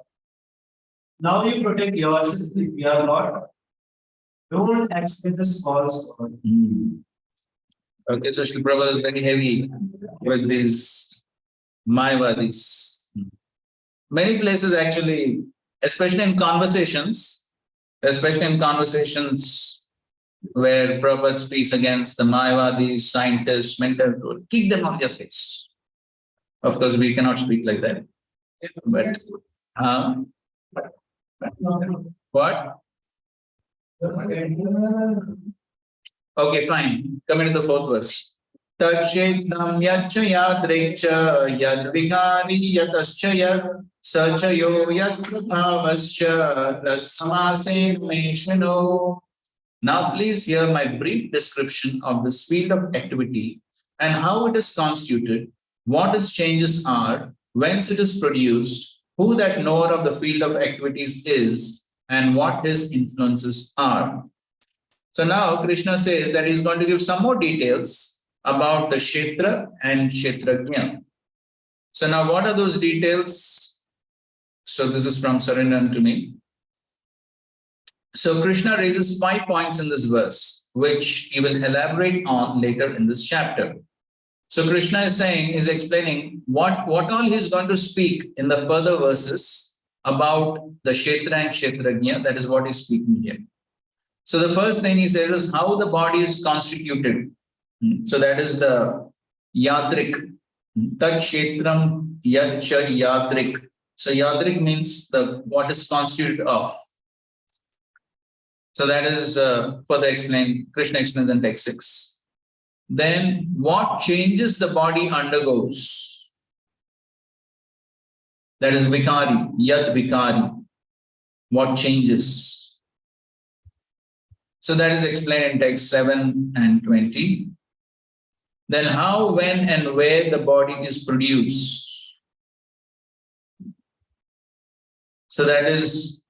Speaker 6: Now you protect yourself if you are God. Don't accept this false God.
Speaker 2: Okay, so Srila Prabhupada is very heavy with these Mayavadis. Many places actually, especially in conversations where Prabhupada speaks against the Mayavadis, scientists, mental, kick them on their face. Of course, we cannot speak like that. But what? Okay, fine. Coming to the fourth verse. Tachetam yacha yadrecha yadvigari yatascha yad sachayo yadvavascha tatsamase meshano. Now please hear my brief description of this field of activity and how it is constituted, what its changes are, whence it is produced, who that knower of the field of activities is, and what his influences are. So now Krishna says that he's going to give some more details about the Kshetra and Kshetrajna. So now what are those details? So this is from Surrender to Me. So Krishna raises 5 points in this verse, which he will elaborate on later in this chapter. So Krishna is explaining what all he's going to speak in the further verses about the Kshetra and Kshetrajna. That is what he's speaking here. So the first thing he says is how the body is constituted. So that is the yadrik. Tat kshetram yacha yadrik. So yadrik means what is constituted of. So that is further explained. Krishna explains in text 6. Then what changes the body undergoes? That is vikari, yad vikari. What changes? So that is explained in text 7 and 20. Then how, when, and where the body is produced. So that is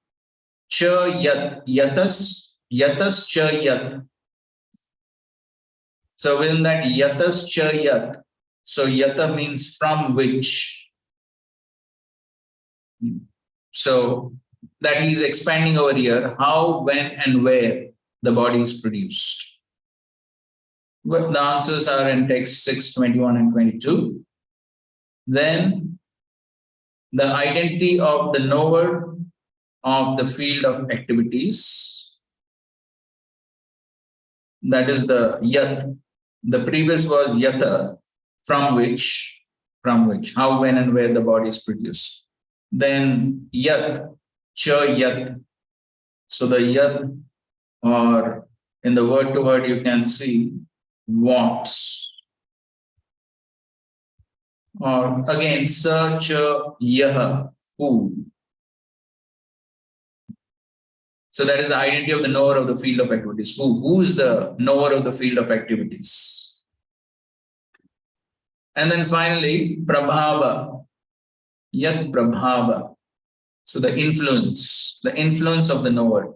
Speaker 2: cha yat, yatas cha yat. So within that yatas cha yat. So yata means from which. So that he is expanding over here, how, when, and where the body is produced. But the answers are in text 6, 21 and 22. Then the identity of the knower of the field of activities. That is the yat. The previous was yata, from which, how, when, and where the body is produced. Then yat, cha yat. So the yat, or in the word to word, you can see what. Or again, sa cha yaha, who. So that is the identity of the knower of the field of activities. Who is the knower of the field of activities? And then finally, prabhava. Yat prabhava. So the influence of the knower.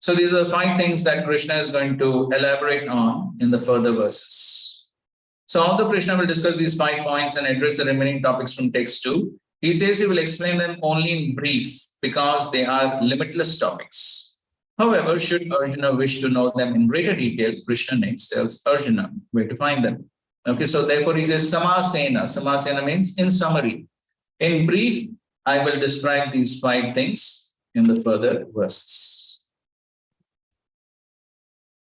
Speaker 2: So these are the 5 things that Krishna is going to elaborate on in the further verses. So although Krishna will discuss these 5 points and address the remaining topics from text 2, he says he will explain them only in brief because they are limitless topics. However, should Arjuna wish to know them in greater detail, Krishna next tells Arjuna where to find them. Okay, so therefore he says samasena. Samasena means in summary. In brief, I will describe these 5 things in the further verses.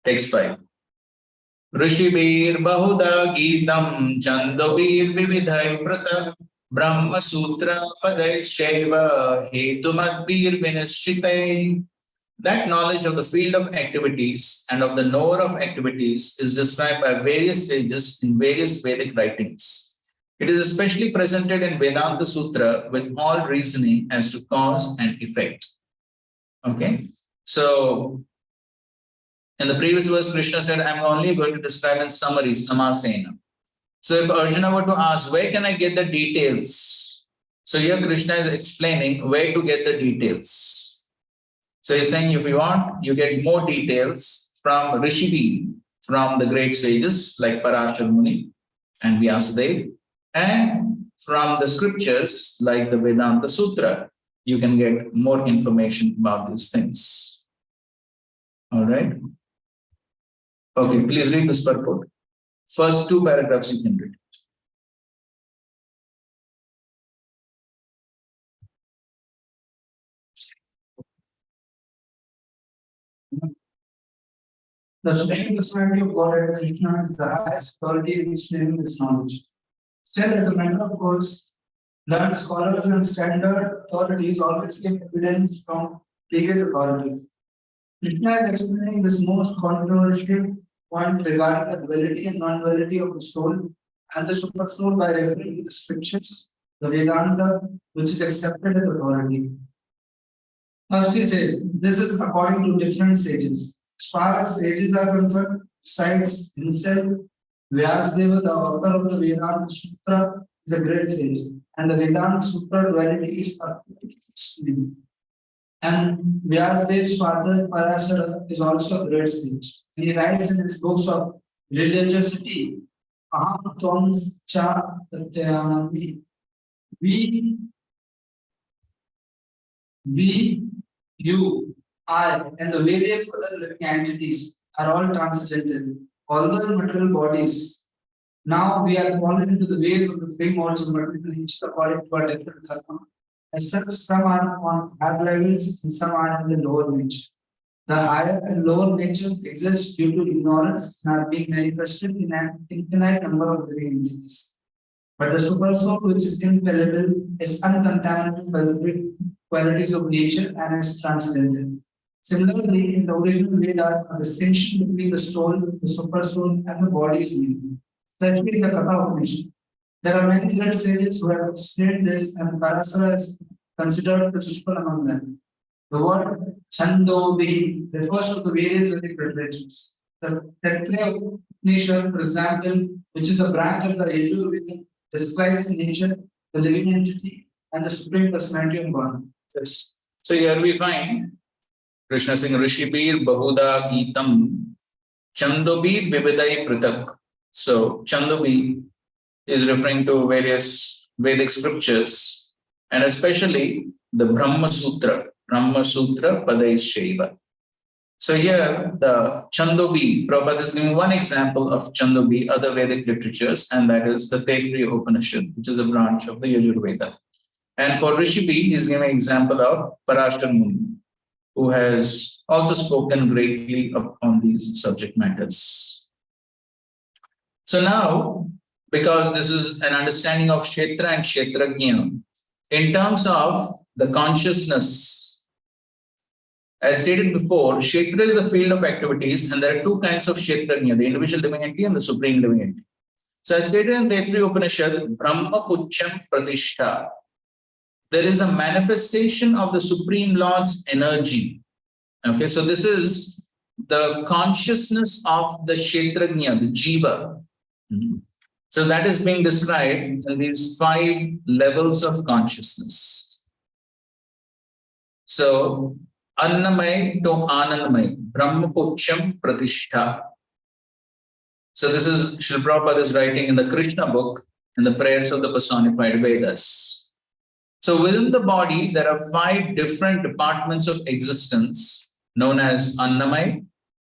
Speaker 2: Text 5. Rishibir Bahuda Geetam Chandobir Vividhai Prata Brahma Sutra Padai Shaiva Hetumadbir Vinishchite. That knowledge of the field of activities and of the knower of activities is described by various sages in various Vedic writings. It is especially presented in Vedanta Sutra with all reasoning as to cause and effect. Okay, so in the previous verse, Krishna said, I'm only going to describe in summary, samasena. So if Arjuna were to ask, where can I get the details? So here Krishna is explaining where to get the details. So he's saying, if you want, you get more details from Rishibi, from the great sages like Parashar Muni and Vyasadeva, and from the scriptures like the Vedanta Sutra, you can get more information about these things. All right. Okay, please read this purport. First 2 paragraphs you can read.
Speaker 8: The Supreme Personality of Godhead Krishna is the highest authority in explaining this knowledge. Still, as a matter of course, learned scholars and standard authorities always give evidence from previous authorities. Krishna is explaining this most controversial point regarding the duality and non-duality of the soul and the super soul by referring to the scriptures, the Vedanta, which is accepted as authority. First he says, this is according to different sages. As far as sages are concerned, besides himself, Vyasdeva, the author of the Vedanta Sutra, is a great sage, and the Vedanta Sutra duality is explained. And Vyasdev's father Parasara is also a great sage. He writes in his books of religiosity, Aham Tvam Cha Tatyamati. We, you, I, and the various other living entities are all transcendental. Although in material bodies, now we are fallen into the ways of the three modes of material nature according to our different karma. As such, some are on higher levels and some are in the lower nature. The higher and lower natures exist due to ignorance and are being manifested in an infinite number of living entities. But the super soul, which is infallible, is uncontaminated by the three qualities of nature and is transcendental. Similarly, in the original Vedas, a distinction between the soul, the super soul, and the body is made, especially in the Katha Upanishad. There are many great sages who have explained this, and Parasara is considered the principal among them. The word Chandobi refers to the various Vedic literatures. The Taittiriya Upanishad, for example, which is a branch of the Yajurveda, describes nature, the living entity, and the supreme personality of God.
Speaker 2: Yes. So here we find Krishna saying Rishibir Bahuda Geetam Chandobi Vividai Pritak. So Chandobi is referring to various Vedic scriptures and especially the Brahma Sutra Padais Shaiva. So here the Chandobi, Prabhupada is giving one example of Chandobi, other Vedic literatures, and that is the Taittiriya Upanishad, which is a branch of the Yajurveda. And for Rishibi, he is giving an example of Parashar Muni, who has also spoken greatly on these subject matters. So now, because this is an understanding of Kshetra and Kshetrajna, in terms of the consciousness, as stated before, Kshetra is the field of activities, and there are two kinds of Kshetrajna, the individual living entity and the supreme living entity. So as stated in Taittiriya Upanishad, Brahma Pucham Pratishtha, there is a manifestation of the Supreme Lord's energy. Okay, so this is the consciousness of the Kshetrajna, the Jiva. So that is being described in these 5 levels of consciousness. So, Annamay to Anandamay, Brahma Pucham Pratishtha. So this is Srila Prabhupada is writing in the Krishna book, in the prayers of the personified Vedas. So within the body, there are 5 different departments of existence known as Annamay,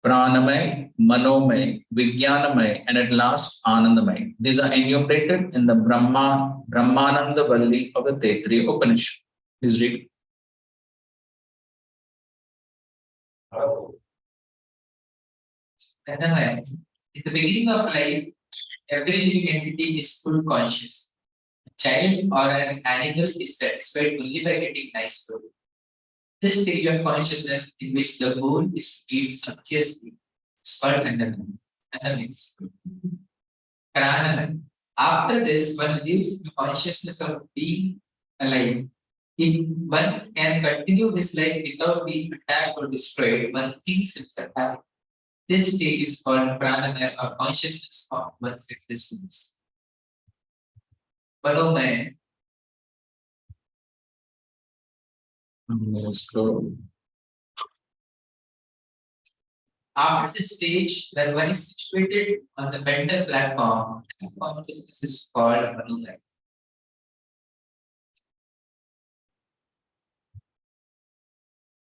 Speaker 2: Pranamay, Manomay, Vijnanamay, and at last Anandamay. These are enumerated in the Brahmananda Valli of the Taittiriya Upanishad. Please read.
Speaker 6: At the beginning of life, every living entity is full conscious. A child or an animal is satisfied only by getting nice food. This stage of consciousness in which the goal is to eat sumptuously is called Annamay. Pranamay. After this, one lives the consciousness of being alive. If one can continue his life without being attacked or destroyed, one thinks it's attacked. This stage is called Pranamaya or consciousness of one's existence. Manomaya. After this stage, when one is situated on the mental platform, consciousness is called Manomaya.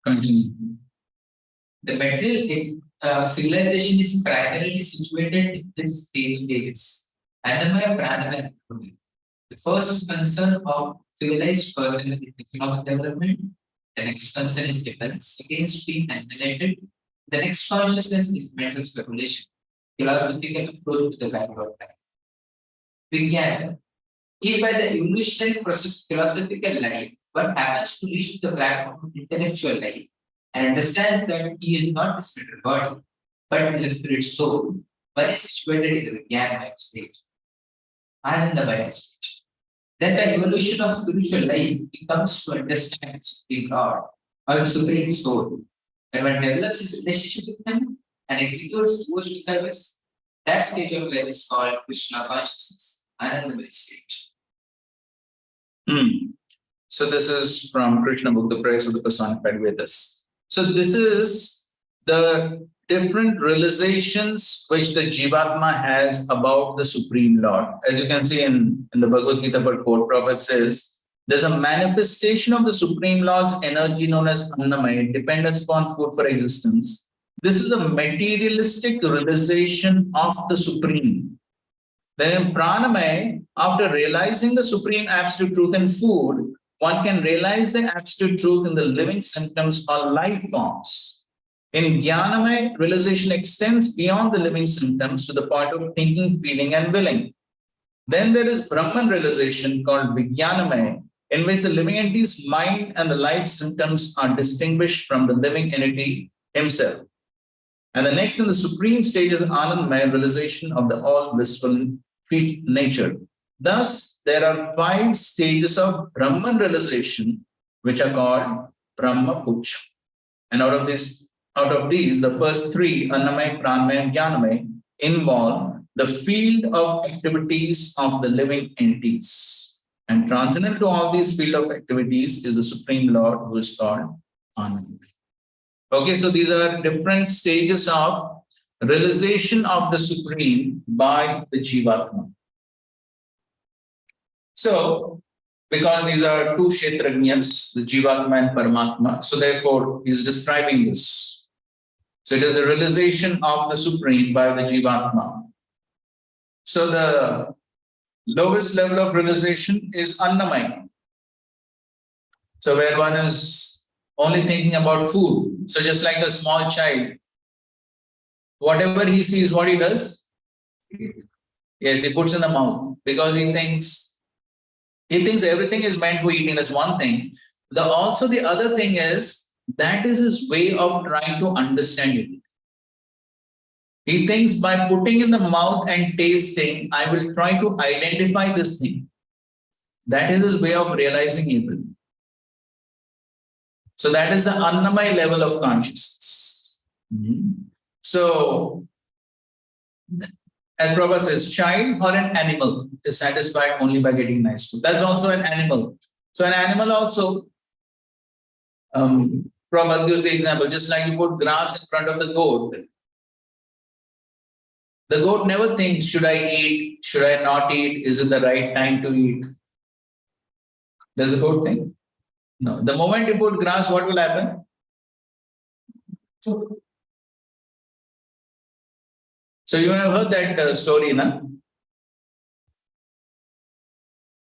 Speaker 2: Continue.
Speaker 6: The mental civilization is primarily situated in this three stages: Annamaya, Pranamaya, and Manomaya. The first concern of civilized person is economic development. The next concern is defense against being annihilated.
Speaker 2: The next consciousness is mental speculation, philosophical approach to the value of life. Vijnana. If by the evolutionary process philosophical life, one happens to reach the platform of intellectual life and understands that he is not the spiritual body, but is a spirit soul, one is situated in the Vijnana stage, Anandamaya stage. Then the evolution of spiritual life he comes to understand the Supreme God or the Supreme Soul. And one develops his relationship with him and executes devotional service, that stage of life is called Krishna consciousness, Anandamaya stage. So this is from Krishna book, The Praise of the Personified Vedas. So this is the different realizations which the Jivatma has about the Supreme Lord. As you can see in the Bhagavad Gita, purport, Prabhupada says, there's a manifestation of the Supreme Lord's energy known as Annamaya, dependence upon food for existence. This is a materialistic realization of the Supreme. Then in Pranamaya, after realizing the Supreme Absolute Truth in food, one can realize the Absolute Truth in the living symptoms or life forms. In Jnanamaya, realization extends beyond the living symptoms to the point of thinking, feeling, and willing. Then there is Brahman realization called Vijnanamaya, in which the living entity's mind and the life symptoms are distinguished from the living entity himself. And the next in the supreme stage is Anandamaya, realization of the all blissful nature. Thus, there are 5 stages of Brahman realization, which are called Brahma Puja. And out of these, the first 3, Annamaya, Pranamaya, and Jnanamaya, involve the field of activities of the living entities. And transcendental to all these field of activities is the Supreme Lord, who is called Anand. Okay, so these are different stages of realization of the Supreme by the Jivatma. So, because these are 2 Kshetrajñas, the Jivatma and Paramatma, so therefore he is describing this. So it is the realization of the Supreme by the Jivatma. So the lowest level of realization is Annamaya. So where one is only thinking about food. So just like a small child, whatever he sees, what he does? Yes, he puts in the mouth because he thinks everything is meant for eating. That's one thing. Also the other thing is, that is his way of trying to understand it. He thinks by putting in the mouth and tasting, I will try to identify this thing. That is his way of realizing everything. So that is the Annamaya level of consciousness. So, as Prabhupada says, child or an animal is satisfied only by getting nice food. That's also an animal. So an animal also, Prabhupada gives the example, just like you put grass in front of the goat. The goat never thinks, should I eat? Should I not eat? Is it the right time to eat? Does the goat think? No. The moment you put grass, what will happen? So you have heard that story, na?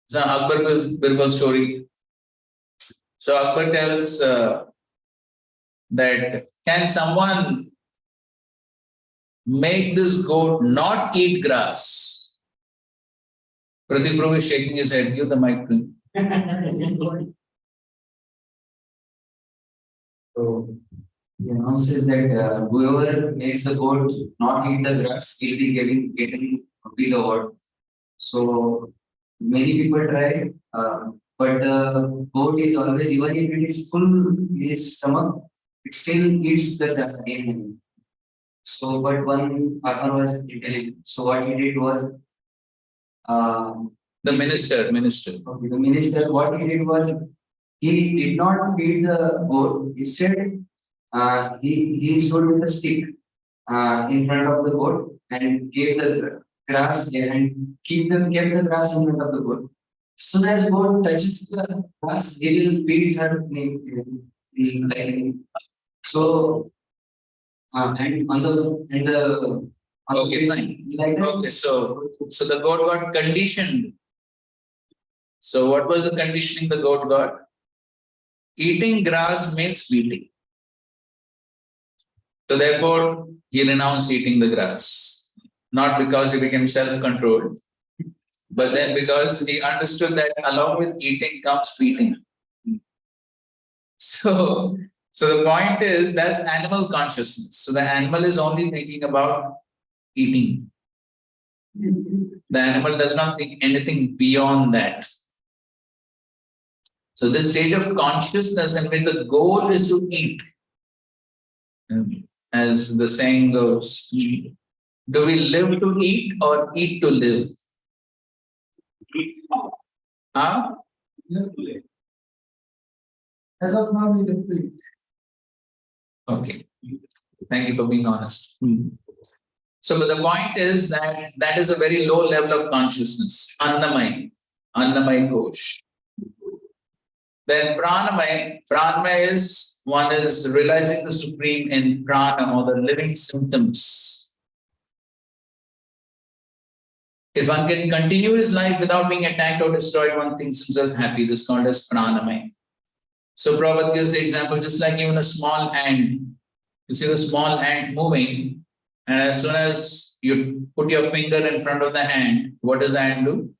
Speaker 2: It's an Akbar Birbal story. So Akbar tells that, can someone make this goat not eat grass? Pratik Prabhu is shaking his head. Give the mic to him.
Speaker 6: So, the announces that whoever makes the goat not eat the grass will be getting the award. So many people try, but the goat is always, even if it is full in his stomach, it still eats the grass again and again. So, but one partner was intelligent. So what he did was,
Speaker 2: The minister.
Speaker 6: okay, the minister, what he did was, he did not feed the goat. Instead, he stood with a stick in front of the goat and gave the grass and kept the grass in front of the goat. Soon as goat touches the grass, he will beat her like so. And on the
Speaker 2: Okay, fine.
Speaker 6: like that.
Speaker 2: Okay, so the goat got conditioned. So what was the conditioning the goat got? Eating grass means beating. So therefore, he renounced eating the grass. Not because he became self-controlled, but then because he understood that along with eating comes feeding. So the point is that's animal consciousness. So the animal is only thinking about eating. The animal does not think anything beyond that. So this stage of consciousness in which the goal is to eat. As the saying goes, do we live to eat or eat to live? Huh?
Speaker 8: As of now, we live to eat.
Speaker 2: Okay. Thank you for being honest. So, but the point is that that is a very low level of consciousness. Annamay Kosh. Then Pranamay is one is realizing the supreme in prana or the living symptoms. If one can continue his life without being attacked or destroyed, one thinks himself happy. This is called as Pranamay. So Prabhupada gives the example, just like even a small ant. You see the small ant moving, and as soon as you put your finger in front of the ant, what does the ant do?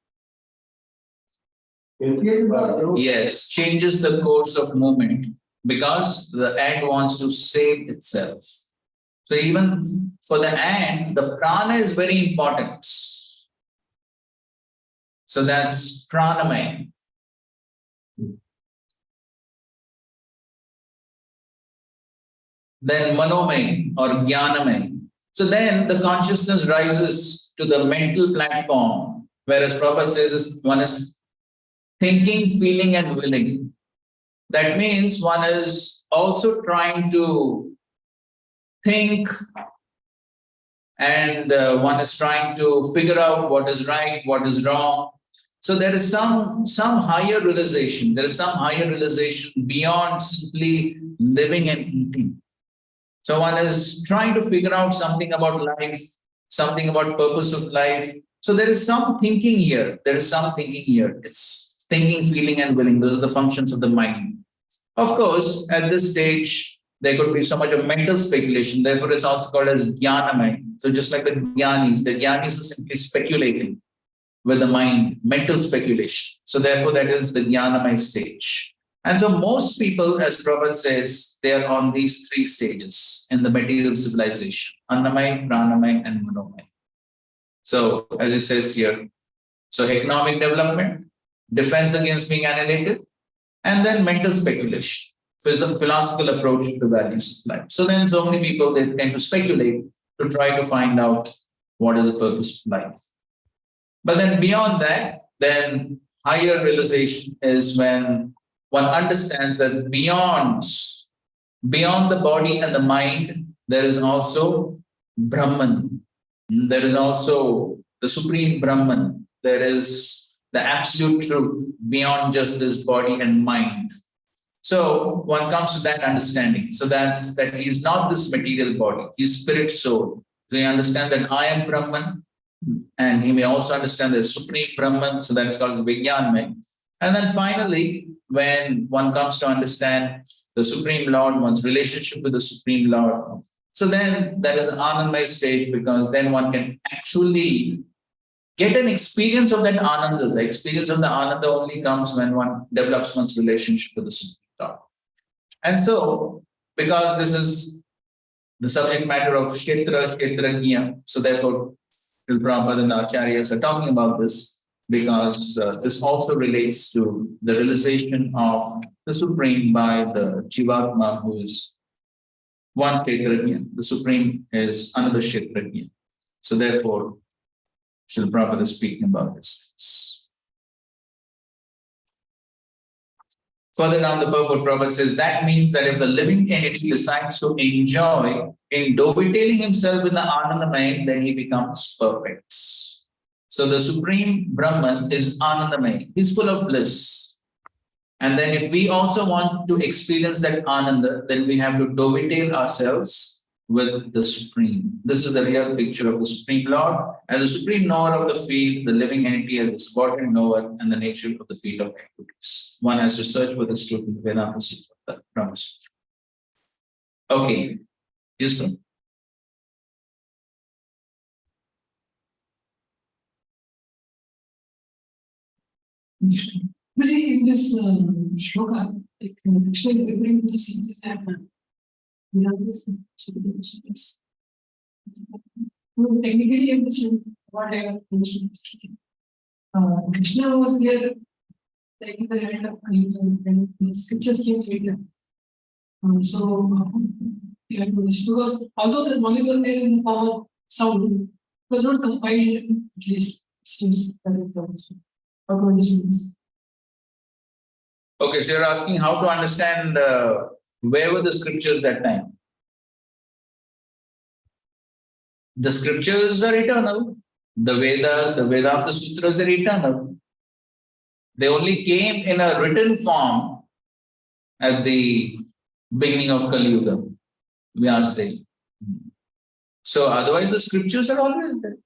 Speaker 2: Yes, changes the course of movement because the ant wants to save itself. So even for the ant, the prana is very important. So that's pranamaya. Then manomaya or jnanamaya. So then the consciousness rises to the mental platform, whereas Prabhupada says one is thinking, feeling, and willing. That means one is also trying to think and one is trying to figure out what is right, what is wrong. So there is some higher realization. There is some higher realization beyond simply living and eating. So one is trying to figure out something about life, something about purpose of life. So there is some thinking here. There is some thinking here. It's thinking, feeling, and willing. Those are the functions of the mind. Of course, at this stage, there could be so much of mental speculation. Therefore, it's also called as jnanamaya. So just like the jnanis are simply speculating with the mind, mental speculation. So therefore, that is the jnanamaya stage. And so most people, as Prabhupada says, they are on these three stages in the material civilization: Annamaya, Pranamaya, and Manomaya. So as it says here, so economic development, defense against being annihilated, and then mental speculation, philosophical approach to the values of life. So then so many people, they tend to speculate to try to find out what is the purpose of life. But then beyond that, then higher realization is when one understands that beyond the body and the mind, there is also Brahman. There is also the supreme Brahman. There is the absolute truth beyond just this body and mind. So one comes to that understanding. So that he is not this material body, he is spirit soul. So he understands that I am Brahman, and he may also understand the supreme Brahman. So that is called Vijnanamaya. And then finally, when one comes to understand the Supreme Lord, one's relationship with the Supreme Lord, so then that is an Anandamaya stage, because then one can actually get an experience of that Ananda. The experience of the Ananda only comes when one develops one's relationship with the Supreme Lord. And so, because this is the subject matter of Kshetrajña, so therefore, Prabhupada and the Acharyas are talking about this, because this also relates to the realization of the Supreme by the Jivatma, who is one Kshetrajña. The Supreme is another Kshetrajña. So therefore, Srila Prabhupada is speaking about this. Further down the purport, Prabhupada says, that means that if the living entity decides to enjoy in dovetailing himself with the Anandamaya, then he becomes perfect. So the Supreme Brahman is Anandamaya. He's full of bliss. And then if we also want to experience that Ananda, then we have to dovetail ourselves with the Supreme. This is the real picture of the Supreme Lord as the Supreme Knower of the field, the living entity as the subordinate knower, and the nature of the field of activities. One has to search for this truth in the Vedanta of the Brahma Sutra. Okay. Yes, bro.
Speaker 5: But in this shloka, like Krishna is referring to the series that without this, so technically, understand what I have understood. Krishna was there, like in the hand of Kalita, and the scriptures came later. Yeah, because although the molecule there in the form of sound was not compiled, at least seems correct also. How to understand this?
Speaker 2: Okay, so you're asking how to understand where were the scriptures that time? The scriptures are eternal. The Vedas, the Vedanta Sutras, they're eternal. They only came in a written form at the beginning of Kali Yuga, Vyasdev. So otherwise the scriptures are always there.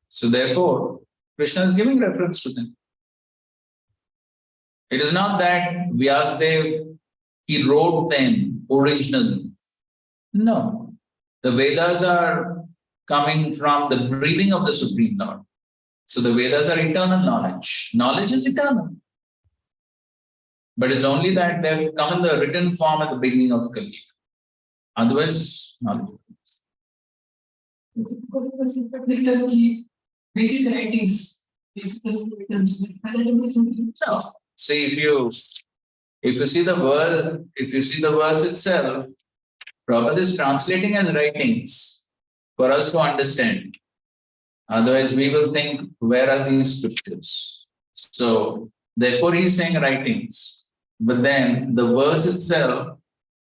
Speaker 2: So therefore, Krishna is giving reference to them. It is not that Vyasdev, he wrote them originally. No. The Vedas are coming from the breathing of the Supreme Lord. So the Vedas are eternal knowledge. Knowledge is eternal. But it's only that they've come in the written form at the beginning of Kali. Otherwise, knowledge.
Speaker 5: The Vedic writings, these
Speaker 2: No. See, if you see the verse itself, Prabhupada is translating as writings for us to understand. Otherwise, we will think, where are these scriptures? So, therefore, he is saying writings. But then the verse itself,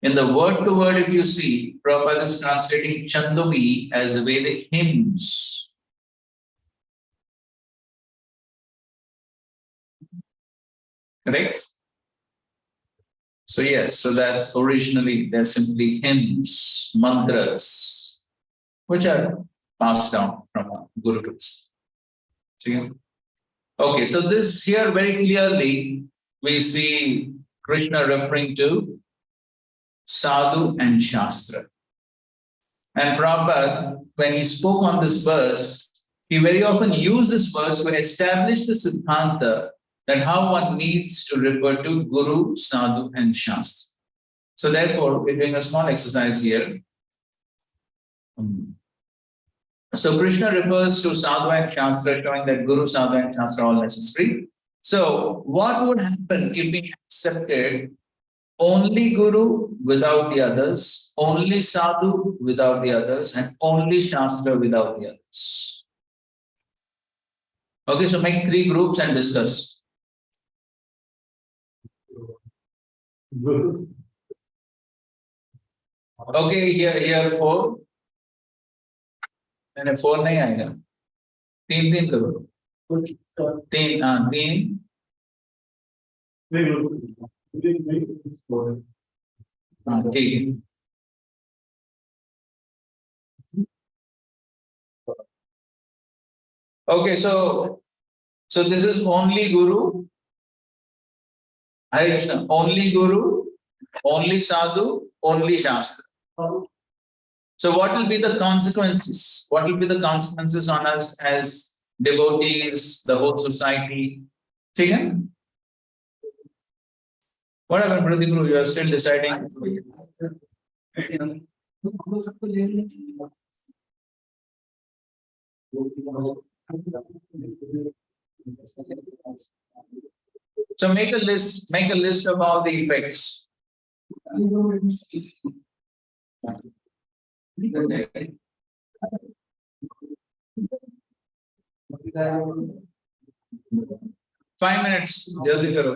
Speaker 2: in the word to word, if you see, Prabhupada is translating Chandovi as Vedic hymns. Correct? So yes, so that's originally, they're simply hymns, mantras, which are passed down from our gurus. Okay, so this here very clearly we see Krishna referring to Sadhu and Shastra. And Prabhupada, when he spoke on this verse, he very often used this verse to establish the Siddhanta that how one needs to refer to Guru, Sadhu, and Shastra. So therefore, we're doing a small exercise here. So Krishna refers to Sadhu and Shastra, showing that Guru, Sadhu, and Shastra are all necessary. So what would happen if we accepted only Guru without the others, only Sadhu without the others, and only Shastra without the others? Okay, so make 3 groups and discuss. Okay, here 4. मैंने 4 नहीं आएगा 3 करो 3 ठीक है Okay, so this is only Guru, Hare Krishna, only Guru, only Sadhu, only Shastra. So what will be the consequences? What will be the consequences on us as devotees, the whole society? Okay? What happened, Pradipru? You are still deciding. So make a list of all the effects. Five minutes, jaldi karo.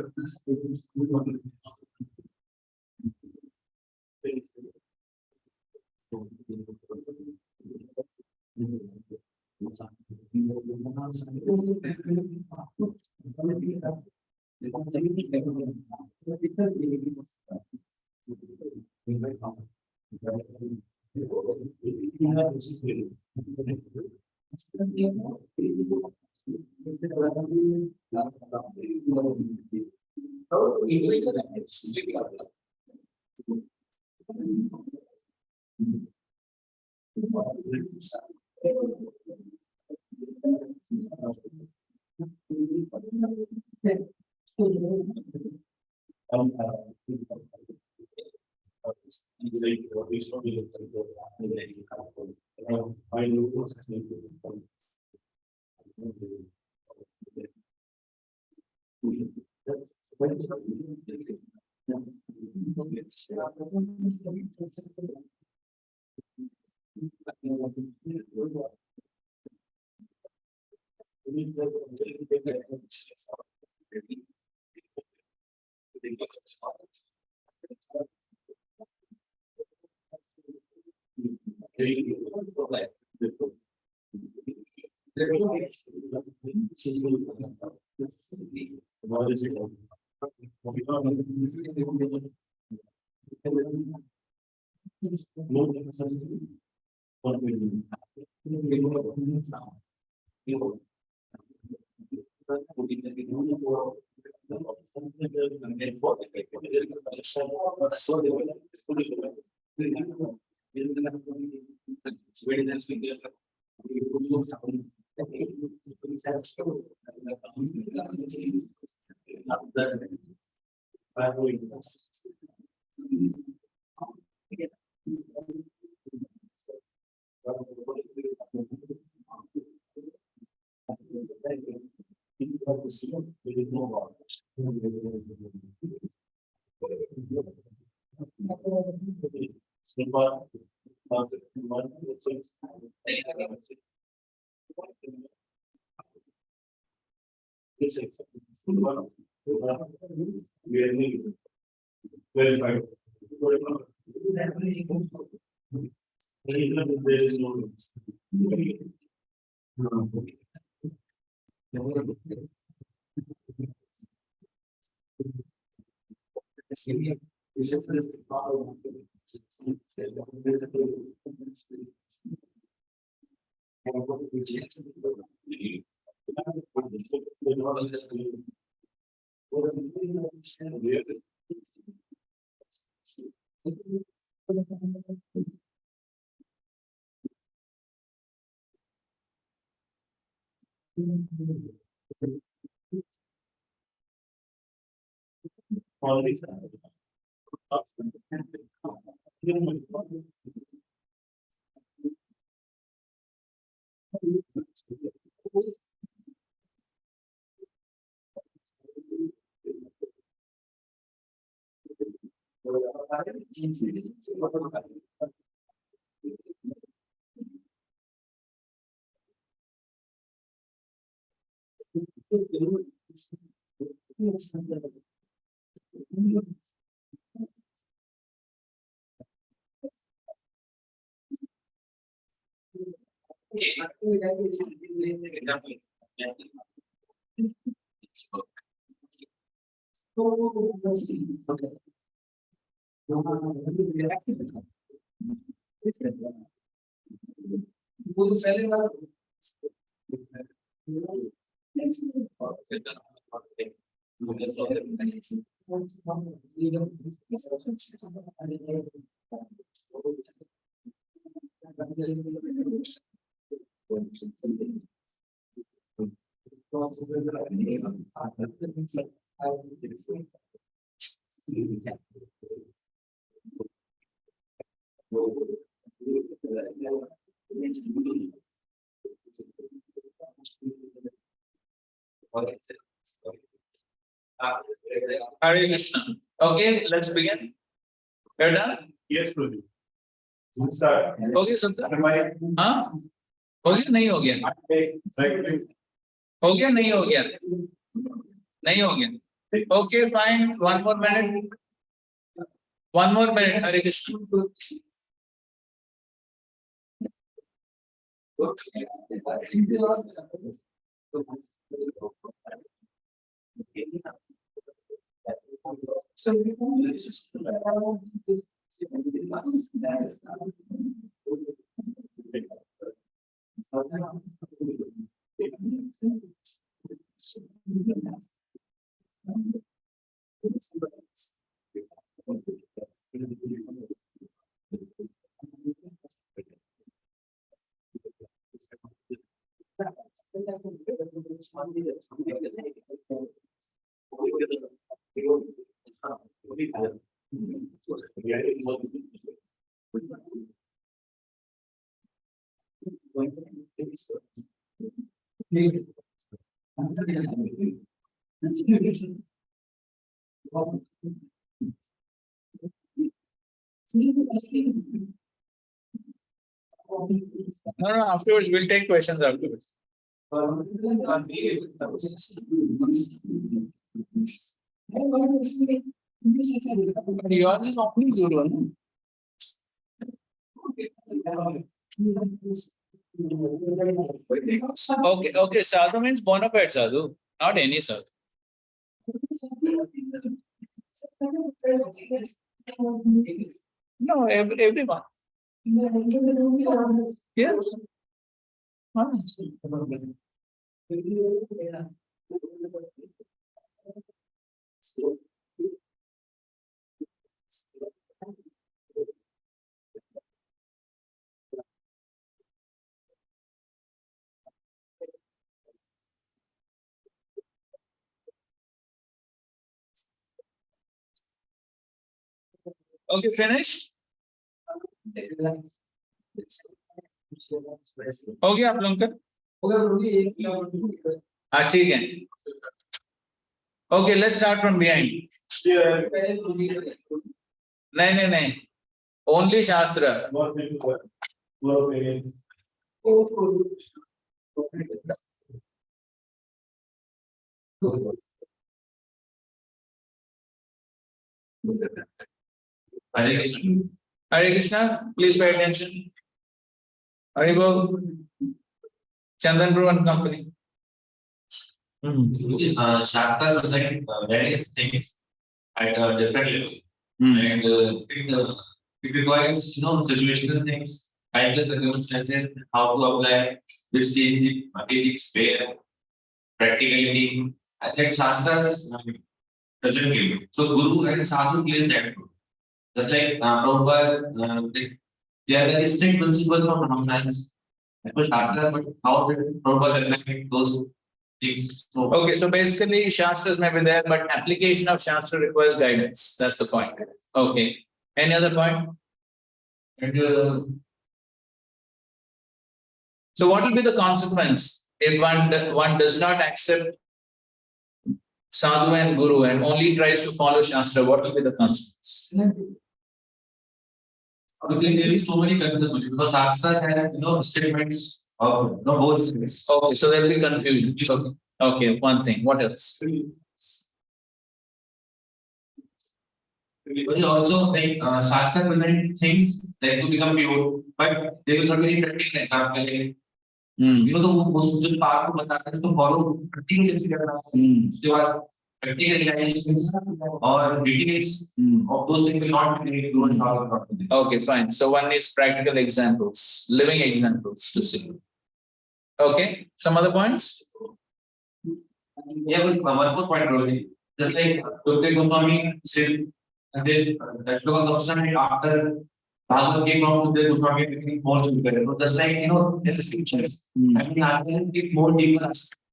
Speaker 2: Hare Krishna. Okay, let's begin. You're done?
Speaker 4: Yes, Prabhu. Start.
Speaker 2: Okay, Sundar. हाँ हो गया नहीं हो गया हो गया नहीं हो गया नहीं हो गया okay fine one more minute Hare Krishna No, no, afterwards, we'll take questions afterwards. Yours is only Guru, no? Okay, sadhu means bona fide sadhu, not any sadhu. No, everyone. Yeah. Okay, finish. हो गया आप लोगों का? हाँ ठीक है. Okay, let's start from behind. नहीं. Only Shastra. Hare Krishna, please pay attention. Haribol, Chandan Brew and Company.
Speaker 9: Shastra present various things at a different level, and it requires situational things, timeless circumstances, how to apply this change, ethics, where practicality. I think Shastras doesn't give. So Guru and Sadhu plays that role. Just like Prabhupada, there are very strict principles for harmonize. But Shastra, but how did Prabhupada apply those things? So,
Speaker 2: Okay, so basically Shastras may be there, but application of Shastra requires guidance. That's the point. Okay. Any other point?
Speaker 9: and
Speaker 2: So what will be the consequence if one does not accept Sadhu and Guru and only tries to follow Shastra? What will be the consequence?
Speaker 9: because there is so many confusion because Shastra has statements of both sides.
Speaker 2: Okay, so there will be confusion. Okay, one thing. What else?
Speaker 9: But you also like Shastra present things like to become pure, but they will not be practical example. Like, तो वो जो part को बताते हैं उसको follow practical कैसे करना है उसके बाद practical realizations और details of those things will not be grown follow properly.
Speaker 2: Okay, fine. So one is practical examples, living examples to see. Okay, some other points?
Speaker 9: Yeah, but one more point really. Just like Dr. Goswami said, and this that Shloka comes after Bhagavad came out, Dr. Goswami became more spiritual. So just like in the scriptures, I mean, actually it more deeper,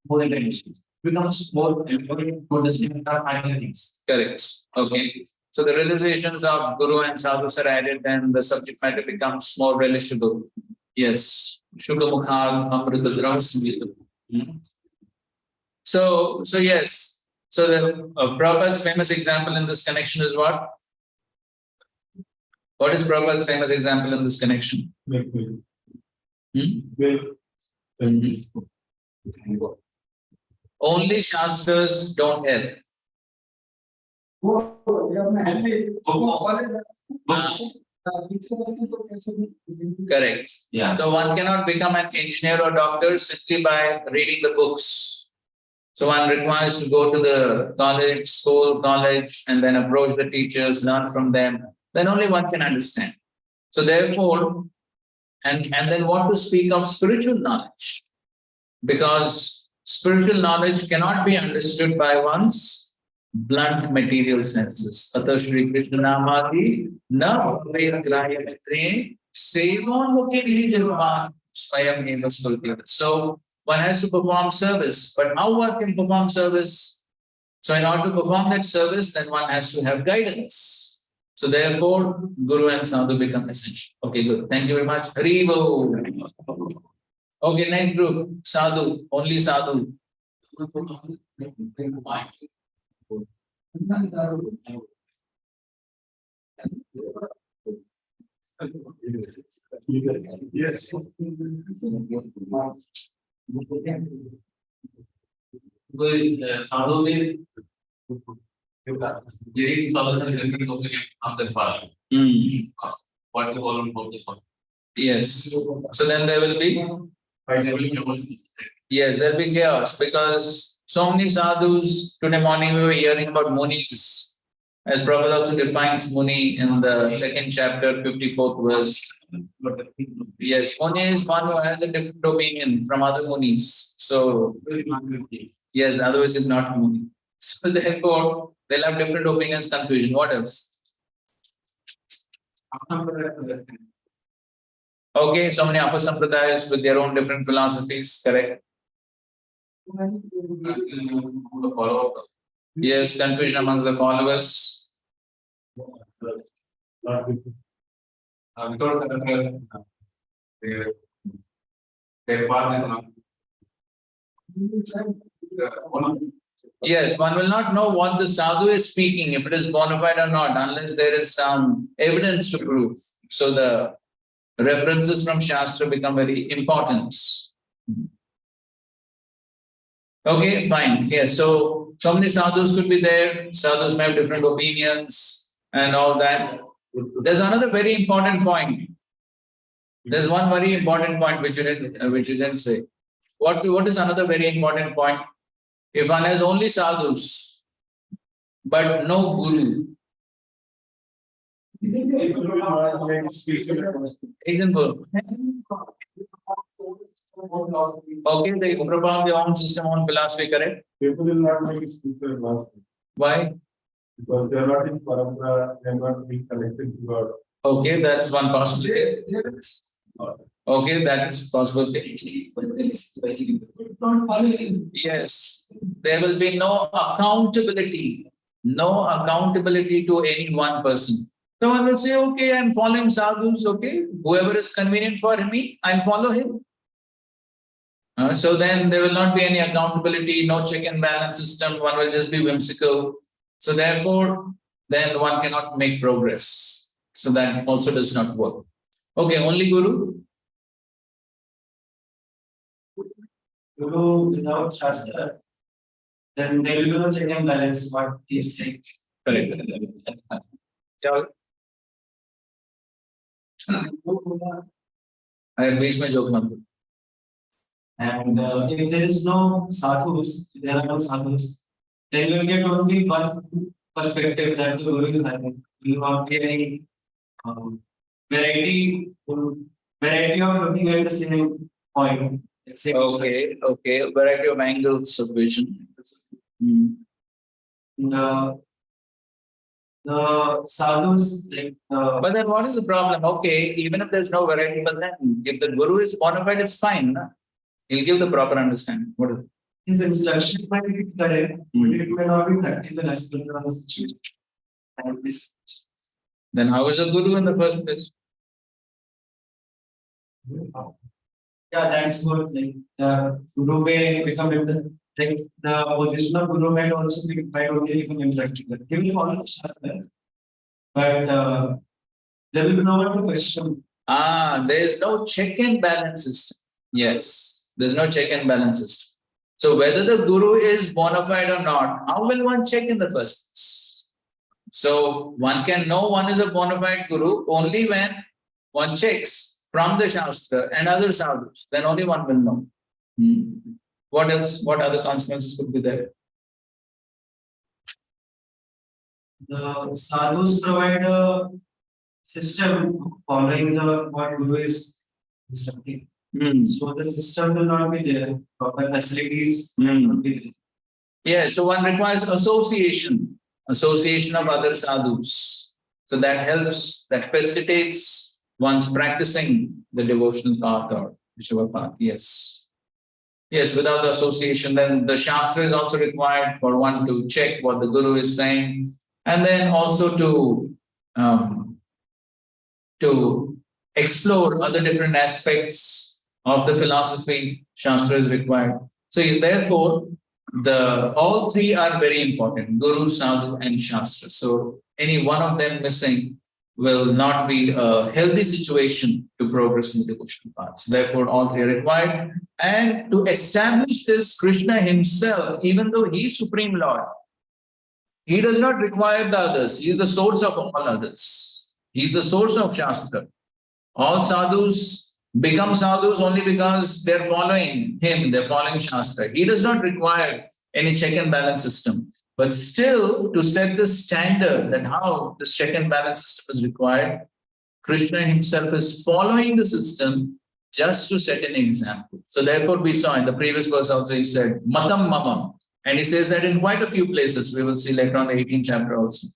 Speaker 9: more intelligent. Becomes more important to understand the final things.
Speaker 2: Correct. Okay. So the realizations of Guru and Sadhu are added, then the subject matter becomes more relishable. Yes. Shukha Mukhad Amrita Dram. So yes. So the Prabhupada's famous example in this connection is what? What is Prabhupada's famous example in this connection? Only Shastras don't help. Correct.
Speaker 9: Yeah.
Speaker 2: So one cannot become an engineer or doctor simply by reading the books. So one requires to go to the college, and then approach the teachers, learn from them. Then only one can understand. So therefore, and then what to speak of spiritual knowledge? Because spiritual knowledge cannot be understood by one's blunt material senses. Atha Shri Krishna Namadi na Grahya Sevan Swayam. So one has to perform service. But how one can perform service? So in order to perform that service, then one has to have guidance. So therefore, Guru and Sadhu become essential. Okay, good. Thank you very much. Haribo. Okay, next group. Sadhu. Only Sadhu.
Speaker 7: Yes.
Speaker 1: Sadhu will giving Sadhu has a different opinion of the path. What you call on both the path.
Speaker 2: Yes. So then there will be, yes, there will be chaos because so many sadhus. Today morning we were hearing about munis, as Prabhupada also defines muni in the second chapter, 54th verse. Yes, muni is one who has a different opinion from other munis. So yes, otherwise is not muni. So therefore, they'll have different opinions, confusion. What else? Okay, so many upper sampradayas with their own different philosophies, correct? Yes, confusion amongst the followers.
Speaker 1: Their path is not.
Speaker 2: Yes, one will not know what the sadhu is speaking, if it is bona fide or not, unless there is some evidence to prove. So the references from Shastra become very important. Okay, fine. Yes, so many sadhus could be there. Sadhus may have different opinions and all that. There's another very important point. There's one very important point which you didn't say. What is another very important point? If one has only sadhus, but no guru, isn't good. Okay, they propound their own system, own philosophy, correct?
Speaker 4: People will not make spiritual philosophy
Speaker 2: Why?
Speaker 4: because they are not in parampara, they are not being connected to God.
Speaker 2: Okay, that's one possibility. Okay, that's possibility. Yes, there will be no accountability to any one person. So one will say, okay, I'm following sadhus, okay, whoever is convenient for me, I'll follow him. So then there will not be any accountability, no check and balance system, one will just be whimsical. So therefore, then one cannot make progress. So that also does not work. Okay, only Guru.
Speaker 9: Guru without Shastra, then there will be no check and balance what he is saying.
Speaker 2: Correct. Yeah. I बीच में joke मत.
Speaker 9: And if there is no sadhus, there are no sadhus, then you will get only one perspective that the Guru is having. You will not be any variety of looking at the same point.
Speaker 2: Okay. Variety of angles of vision.
Speaker 9: The sadhus, like
Speaker 2: But then what is the problem? Okay, even if there's no variety, but then if the Guru is bona fide, it's fine. Na? He'll give the proper understanding. What is it?
Speaker 9: his instruction might be correct, but it may not be practical as per the situation. And this,
Speaker 2: Then how is a Guru in the first place?
Speaker 9: yeah, that's what like the Guru may become like the position of Guru might also might only become impractical. He will follow the Shastra, but there will be no one to question.
Speaker 2: There is no check and balance system. Yes, there's no check and balance system. So whether the Guru is bona fide or not, how will one check in the first place? So one can know one is a bona fide Guru only when one checks from the Shastra and other sadhus. Then only one will know. What else? What other consequences could be there?
Speaker 9: The sadhus provide a system following the what Guru is instructing. So the system will not be there. Proper facilities will not be there.
Speaker 2: Yeah, so one requires association of other sadhus. So that helps, that facilitates one's practicing the devotional path or whichever path. Yes. Yes, without the association, then the Shastra is also required for one to check what the Guru is saying, and then also to explore other different aspects of the philosophy. Shastra is required. So therefore, the all three are very important: Guru, Sadhu, and Shastra. So any one of them missing will not be a healthy situation to progress in the devotional path. So therefore, all three are required. And to establish this, Krishna himself, even though he is Supreme Lord, he does not require the others. He is the source of all others. He is the source of Shastra. All sadhus become sadhus only because they're following him, they're following Shastra. He does not require any check and balance system. But still, to set the standard that how this check and balance system is required, Krishna himself is following the system just to set an example. So therefore, we saw in the previous verse also, he said, Matam Mamam. And he says that in quite a few places, we will see later on the 18th chapter also.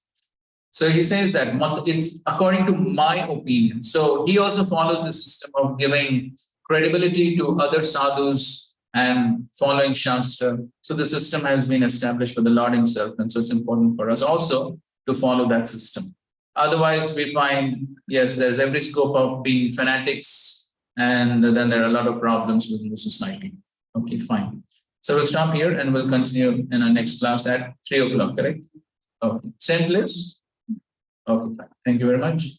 Speaker 2: So he says that it's according to my opinion. So he also follows the system of giving credibility to other sadhus and following Shastra. So the system has been established for the Lord himself. And so it's important for us also to follow that system. Otherwise, we find, yes, there's every scope of being fanatics, and then there are a lot of problems within the society. Okay, fine. So we'll stop here and we'll continue in our next class at 3 o'clock, correct? Okay, same place? Okay, fine. Thank you very much.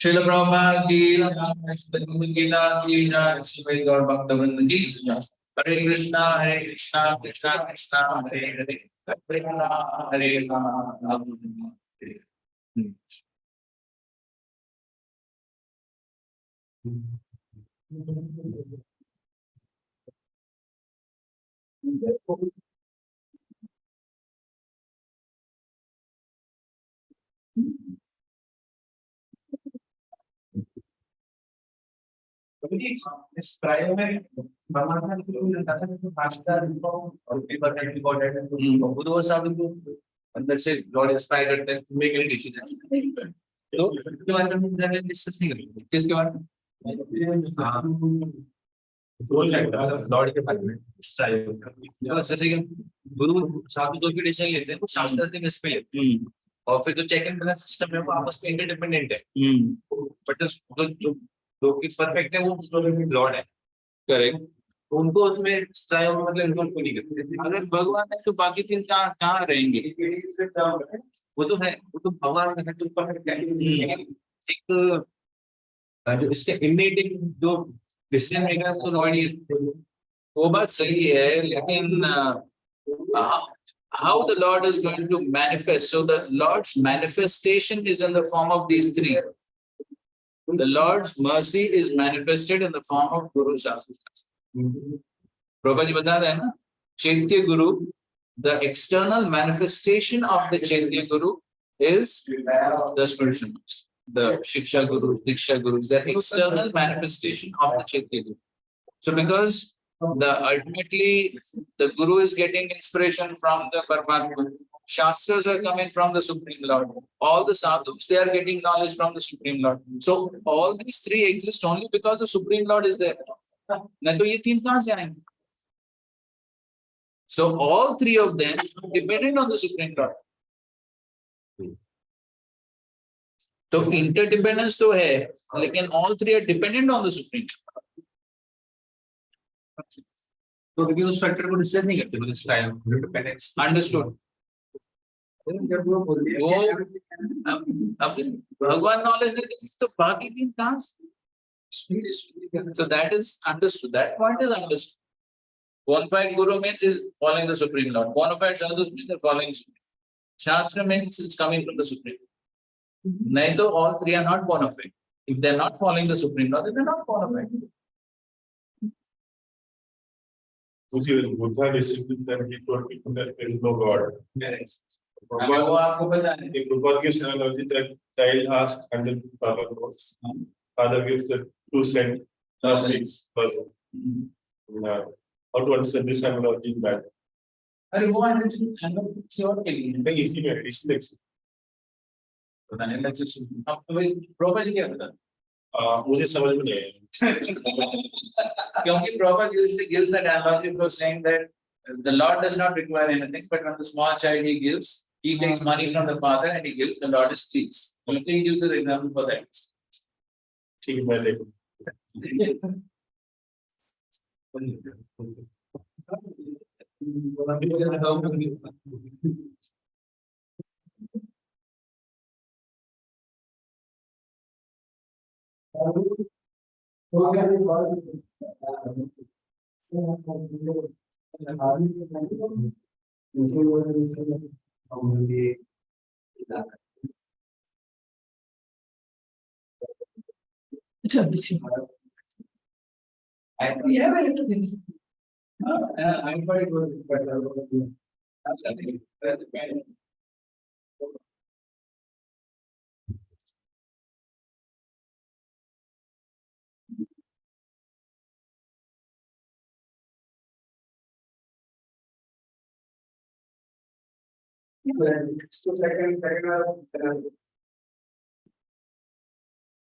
Speaker 2: Srila Prabhupada ki jai, Srila Gita ki jai, Srila Gaur Bhakta Vrinda ki jai. Hare Krishna, Krishna Krishna, Hare Hare, Hare Rama, Hare Rama, Rama Rama, Hare Hare.
Speaker 3: This primary Brahmana faster or people can be got at Guru was and let's say Lord inspired them to make any decision. So उसके बारे में हम discuss नहीं करेंगे किसके बारे में Lord के बारे में जैसे कि गुरु साधु जो भी डिसीजन लेते हैं वो शास्त्र के बेस पे लेते हैं और फिर जो चेक एंड बैलेंस सिस्टम है वो आपस में इंटरडिपेंडेंट है बट जो जो कि परफेक्ट है वो लॉर्ड है करेक्ट उनको उसमें मतलब इन्वॉल्व नहीं करते
Speaker 2: अगर भगवान है तो बाकी तीन कहाँ रहेंगे?
Speaker 3: वो तो है वो तो भगवान है तो परफेक्ट है एक जो इसके इनमेट जो डिसीजन मेकर वो लॉर्ड ही
Speaker 2: वो बात सही है, लेकिन how the Lord is going to manifest? So the Lord's manifestation is in the form of these three. The Lord's mercy is manifested in the form of Guru Sadhu. Prabhupada ji bata rahe hain na, Chaitya Guru, the external manifestation of the Chaitya Guru is the spiritual master, the Shiksha Gurus, Diksha Gurus, the external manifestation of the Chaitya Guru. So because ultimately the Guru is getting inspiration from the Paramatma, Shastras are coming from the Supreme Lord. All the sadhus, they are getting knowledge from the Supreme Lord. So all these three exist only because the Supreme Lord is there. नहीं तो ये तीन कहाँ से आएंगे? So all three of them are dependent on the Supreme Lord. तो interdependence तो है, लेकिन all three are dependent on the Supreme Lord.
Speaker 3: तो कभी उस फैक्टर को डिस्कस नहीं करते मतलब स्टाइल डिपेंडेंस
Speaker 2: Understood? वो अब भगवान नॉलेज नहीं देते तो बाकी तीन कहाँ से? So that is understood. That point is understood. Bonafide Guru means is following the Supreme Lord. Bonafide Sadhus means they're following Supreme. Shastra means it's coming from the Supreme. नहीं तो all three are not bonafide. If they're not following the Supreme Lord, then they're not bonafide.
Speaker 4: Buddha discipline that he told people that there is no God.
Speaker 2: वो आपको पता है.
Speaker 4: In Prabhupada's analogy, that child asked and then Baba goes. Father gives the 2 cents. How to understand this analogy in that?
Speaker 2: अरे वो analogy से और क्या है?
Speaker 4: नहीं इसी में इसी next.
Speaker 2: पता नहीं लक्ष्य अब तो भाई प्रोफेसर क्या बता?
Speaker 4: मुझे समझ में नहीं आया.
Speaker 2: Kyunki Prabhupada usually gives that analogy for saying that the Lord does not require anything, but when the small child he gives, he takes money from the father and he gives, the Lord is pleased. Usually he gives an example for that.
Speaker 4: ठीक है मैं देखूं
Speaker 5: It's a missing. We have a little things.
Speaker 2: I'm quite good, but
Speaker 5: Second,